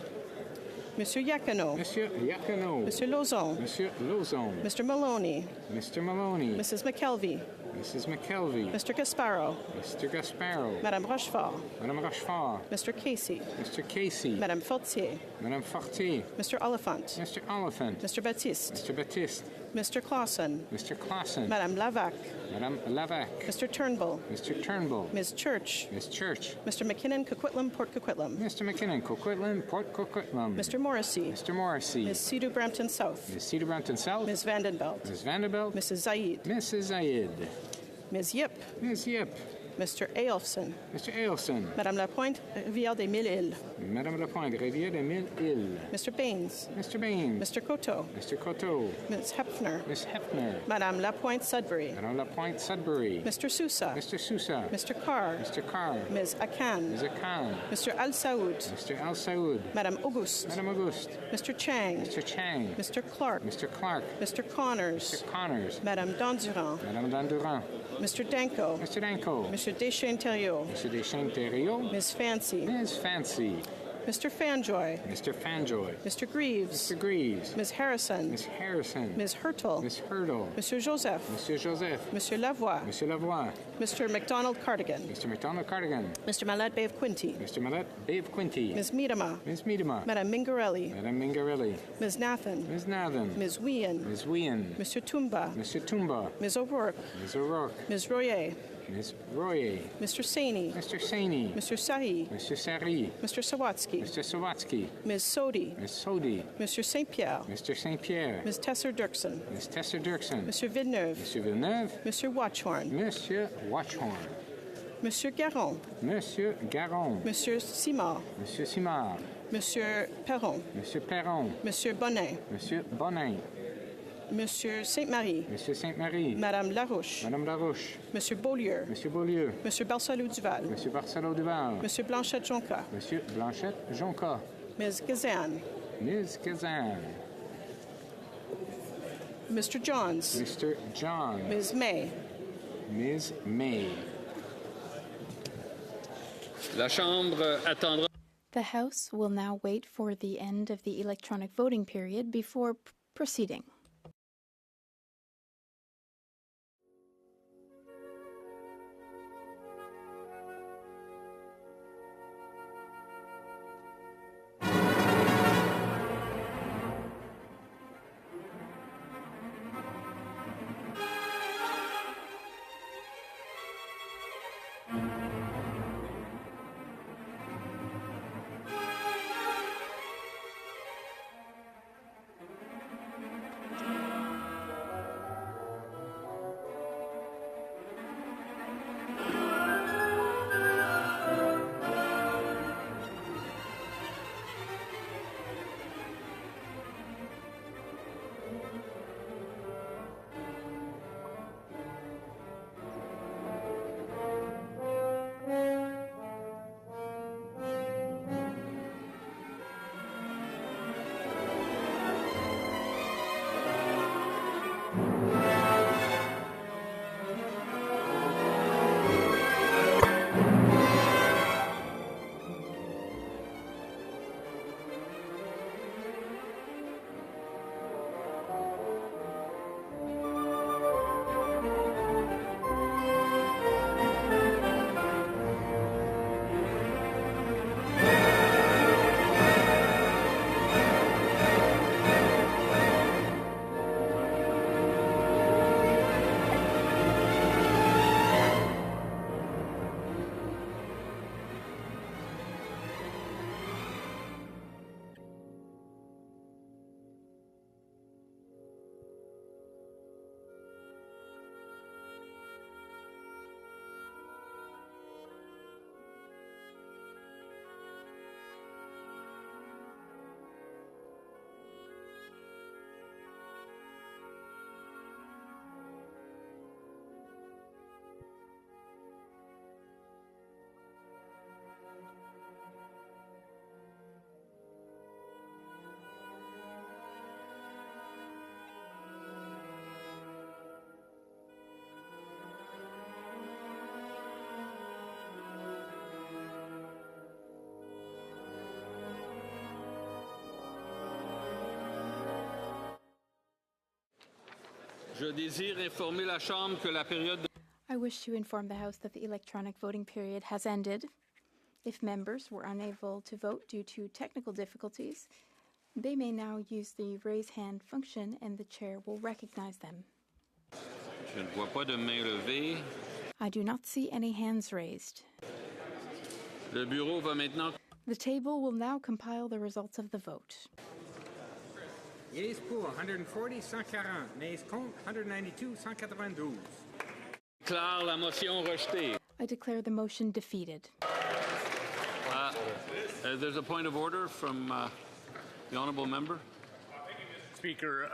Speaker 4: Monsieur Yakano.
Speaker 6: Monsieur Yakano.
Speaker 4: Monsieur Lozon.
Speaker 6: Monsieur Lozon.
Speaker 4: Mr. Maloney.
Speaker 6: Mr. Maloney.
Speaker 4: Mrs. McKelvey.
Speaker 6: Mrs. McKelvey.
Speaker 4: Mr. Gasparo.
Speaker 6: Mr. Gasparo.
Speaker 4: Madame Rochefort.
Speaker 6: Madame Rochefort.
Speaker 4: Mr. Casey.
Speaker 6: Mr. Casey.
Speaker 4: Madame Fortier.
Speaker 6: Madame Fortier.
Speaker 4: Mr. Oliphant.
Speaker 6: Mr. Oliphant.
Speaker 4: Mr. Baptiste.
Speaker 6: Mr. Baptiste.
Speaker 4: Mr. Clausen.
Speaker 6: Mr. Clausen.
Speaker 4: Madame Lavac.
Speaker 6: Madame Lavac.
Speaker 4: Mr. Turnbull.
Speaker 6: Mr. Turnbull.
Speaker 4: Ms. Church.
Speaker 6: Ms. Church.
Speaker 4: Mr. McKinnon, Coquitlam, Port Coquitlam.
Speaker 6: Mr. McKinnon, Coquitlam, Port Coquitlam.
Speaker 4: Mr. Morrissey.
Speaker 6: Mr. Morrissey.
Speaker 4: Ms. Cedar Brampton South.
Speaker 6: Ms. Cedar Brampton South.
Speaker 4: Ms. Vandenbelt.
Speaker 6: Ms. Vanderbilt.
Speaker 4: Mrs. Zaid.
Speaker 6: Mrs. Zaid.
Speaker 4: Ms. Yip.
Speaker 6: Ms. Yip.
Speaker 4: Mr. Ailson.
Speaker 6: Mr. Ailson.
Speaker 4: Madame Lapointe, Rivière des Mille-Îles.
Speaker 6: Madame Lapointe, Rivière des Mille-Îles.
Speaker 4: Mr. Baines.
Speaker 6: Mr. Baines.
Speaker 4: Mr. Coteau.
Speaker 6: Mr. Coteau.
Speaker 4: Ms. Hepfner.
Speaker 6: Miss Hefner.
Speaker 4: Madame Lapointe Sudbury.
Speaker 6: Madame Lapointe Sudbury.
Speaker 4: Mr. Sousa.
Speaker 6: Mr. Sousa.
Speaker 4: Mr. Carr.
Speaker 6: Mr. Carr.
Speaker 4: Ms. Akan.
Speaker 6: Ms. Akan.
Speaker 4: Mr. Al Saoud.
Speaker 6: Mr. Al Saoud.
Speaker 4: Madame Auguste.
Speaker 6: Madame Auguste.
Speaker 4: Mr. Chang.
Speaker 6: Mr. Chang.
Speaker 4: Mr. Clark.
Speaker 6: Mr. Clark.
Speaker 4: Mr. Connors.
Speaker 6: Mr. Connors.
Speaker 4: Madame Dandurand.
Speaker 6: Madame Dandurand.
Speaker 4: Mr. Danko.
Speaker 6: Mr. Danko.
Speaker 4: Mr. Deschênes-Thériault.
Speaker 6: Mr. Deschênes-Thériault.
Speaker 4: Ms. Fancy.
Speaker 6: Ms. Fancy.
Speaker 4: Mr. Fanjoy.
Speaker 6: Mr. Fanjoy.
Speaker 4: Mr. Greaves.
Speaker 6: Mr. Greaves.
Speaker 4: Ms. Harrison.
Speaker 6: Ms. Harrison.
Speaker 4: Ms. Hurtle.
Speaker 6: Ms. Hurtle.
Speaker 4: Monsieur Joseph.
Speaker 6: Monsieur Joseph.
Speaker 4: Monsieur Lavoie.
Speaker 6: Monsieur Lavoie.
Speaker 4: Mr. McDonald Cardigan.
Speaker 6: Mr. McDonald Cardigan.
Speaker 4: Mr. Mallet Bay of Quinty.
Speaker 6: Mr. Mallet Bay of Quinty.
Speaker 4: Ms. Miedema.
Speaker 6: Ms. Miedema.
Speaker 4: Madame Mingarelli.
Speaker 6: Madame Mingarelli.
Speaker 4: Ms. Nathan.
Speaker 6: Ms. Nathan.
Speaker 4: Ms. Wien.
Speaker 6: Ms. Wien.
Speaker 4: Mr. Tumba.
Speaker 6: Mr. Tumba.
Speaker 4: Ms. O'Rourke.
Speaker 6: Ms. O'Rourke.
Speaker 4: Ms. Royer.
Speaker 6: Ms. Royer.
Speaker 4: Mr. Saini.
Speaker 6: Mr. Saini.
Speaker 4: Mr. Sahi.
Speaker 6: Mr. Sari.
Speaker 4: Mr. Sawatsky.
Speaker 6: Mr. Sawatsky.
Speaker 4: Ms. Sodi.
Speaker 6: Ms. Sodi.
Speaker 4: Mr. St. Pierre.
Speaker 6: Mr. St. Pierre.
Speaker 4: Ms. Tesser Dirksen.
Speaker 6: Ms. Tesser Dirksen.
Speaker 4: Monsieur Villeneuve.
Speaker 6: Monsieur Villeneuve.
Speaker 4: Monsieur Watchhorn.
Speaker 6: Monsieur Watchhorn.
Speaker 4: Monsieur Garon.
Speaker 6: Monsieur Garon.
Speaker 4: Monsieur Simard.
Speaker 6: Monsieur Simard.
Speaker 4: Monsieur Perron.
Speaker 6: Monsieur Perron.
Speaker 4: Monsieur Bonin.
Speaker 6: Monsieur Bonin.
Speaker 4: Monsieur Sainte-Marie.
Speaker 6: Monsieur Sainte-Marie.
Speaker 4: Madame Larouche.
Speaker 6: Madame Larouche.
Speaker 4: Monsieur Beaulieu.
Speaker 6: Monsieur Beaulieu.
Speaker 4: Monsieur Barcelou Duval.
Speaker 6: Monsieur Barcelou Duval.
Speaker 4: Monsieur Blanchette Jonca.
Speaker 6: Monsieur Blanchette Jonca.
Speaker 4: Ms. Gazan.
Speaker 6: Ms. Kazan.
Speaker 4: Mr. Johns.
Speaker 6: Mr. John.
Speaker 4: Ms. May.
Speaker 6: Ms. May.
Speaker 2: La Chambre attendra.
Speaker 8: The House will now wait for the end of the electronic voting period before proceeding.
Speaker 2: Je désire informer la Chambre que la période de...
Speaker 8: I wish to inform the House that the electronic voting period has ended. If members were unable to vote due to technical difficulties, they may now use the raise hand function and the chair will recognize them.
Speaker 2: Je ne vois pas de main levée.
Speaker 8: I do not see any hands raised.
Speaker 2: Le bureau va maintenant...
Speaker 8: The table will now compile the results of the vote.
Speaker 6: Yeas pour 140, 140. Nays contre 192, 192.
Speaker 2: Déclare la motion rejetée.
Speaker 8: I declare the motion defeated.
Speaker 2: There's a point of order from the honourable member.
Speaker 9: Speaker,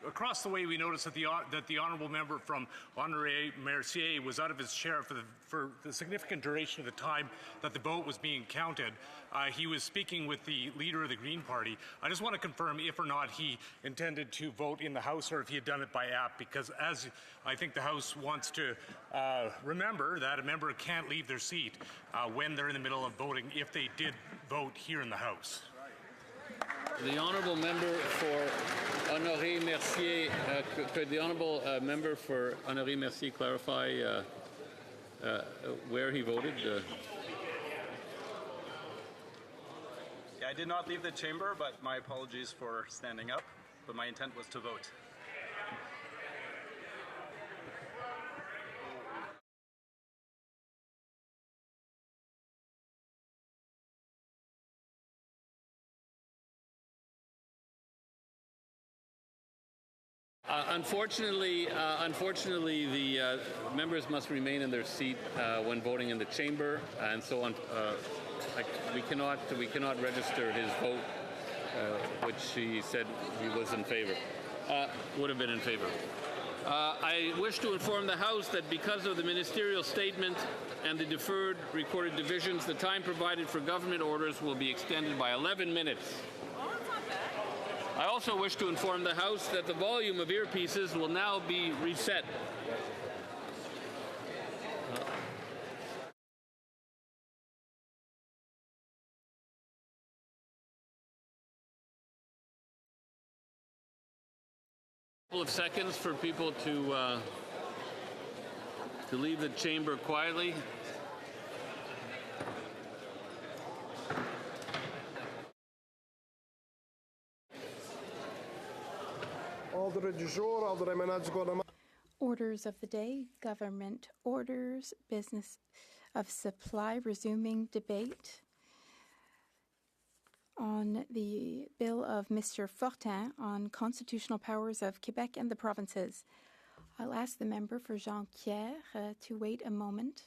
Speaker 9: across the way we noticed that the honourable member from Honoré Mercier was out of his chair for the significant duration of the time that the vote was being counted. He was speaking with the leader of the Green Party. I just want to confirm if or not he intended to vote in the House or if he had done it by app, because as I think the House wants to remember that a member can't leave their seat when they're in the middle of voting if they did vote here in the House.
Speaker 2: The honourable member for Honoré Mercier, could the honourable member for Honoré Mercier clarify where he voted?
Speaker 11: Yeah, I did not leave the chamber, but my apologies for standing up, but my intent was to vote.
Speaker 2: Unfortunately, the members must remain in their seat when voting in the chamber, and so on. We cannot register his vote, which he said he was in favor. Would have been in favor. I wish to inform the House that because of the ministerial statement and the deferred recorded divisions, the time provided for government orders will be extended by 11 minutes. I also wish to inform the House that the volume of earpieces will now be reset. Couple of seconds for people to leave the chamber quietly.
Speaker 8: Orders of the day, government orders, business of supply, resuming debate on the bill of Mr. Fortin on constitutional powers of Quebec and the provinces. I'll ask the member for Jean-Pierre to wait a moment.